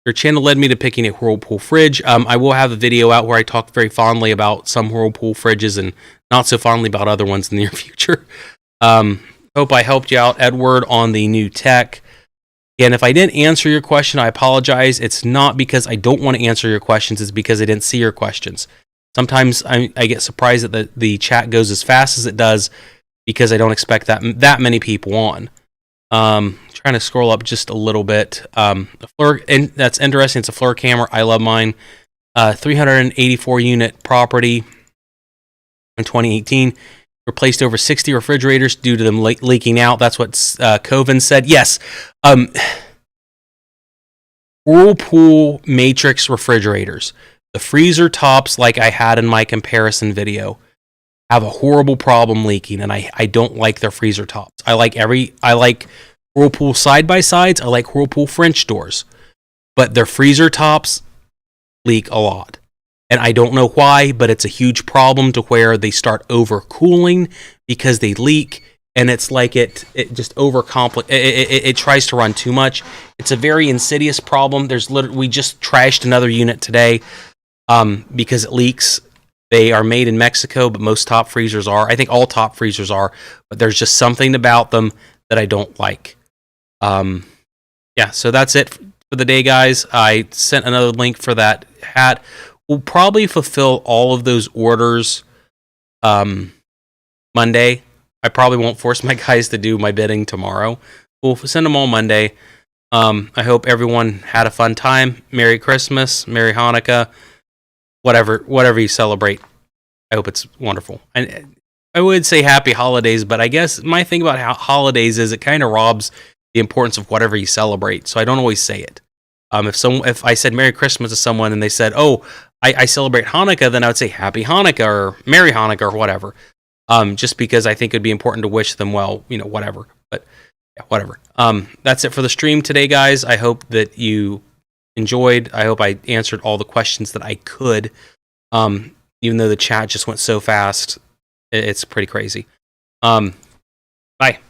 Your channel led me to picking a Whirlpool fridge. I will have a video out where I talk very fondly about some Whirlpool fridges and not so fondly about other ones in the near future. Hope I helped you out, Edward, on the new tech. And if I didn't answer your question, I apologize. It's not because I don't want to answer your questions. It's because I didn't see your questions. Sometimes I get surprised that the chat goes as fast as it does because I don't expect that many people on. Trying to scroll up just a little bit. And that's interesting. It's a FLIR camera. I love mine. 384 unit property in 2018. Replaced over 60 refrigerators due to them leaking out. That's what Coven said. Yes. Whirlpool Matrix refrigerators. The freezer tops, like I had in my comparison video, have a horrible problem leaking, and I don't like their freezer tops. I like Whirlpool side-by-sides. I like Whirlpool French doors. But their freezer tops leak a lot. And I don't know why, but it's a huge problem to where they start overcooling because they leak, and it's like it just it tries to run too much. It's a very insidious problem. We just trashed another unit today because it leaks. They are made in Mexico, but most top freezers are. I think all top freezers are, but there's just something about them that I don't like. Yeah, so that's it for the day, guys. I sent another link for that hat. We'll probably fulfill all of those orders Monday. I probably won't force my guys to do my bidding tomorrow. We'll send them all Monday. I hope everyone had a fun time. Merry Christmas, Merry Hanukkah, whatever you celebrate. I hope it's wonderful. And I would say happy holidays, but I guess my thing about holidays is it kind of robs the importance of whatever you celebrate. So I don't always say it. If I said Merry Christmas to someone and they said, "Oh, I celebrate Hanukkah," then I would say Happy Hanukkah or Merry Hanukkah or whatever. Just because I think it'd be important to wish them well, whatever. But yeah, whatever. That's it for the stream today, guys. I hope that you enjoyed. I hope I answered all the questions that I could. Even though the chat just went so fast, it's pretty crazy. Bye.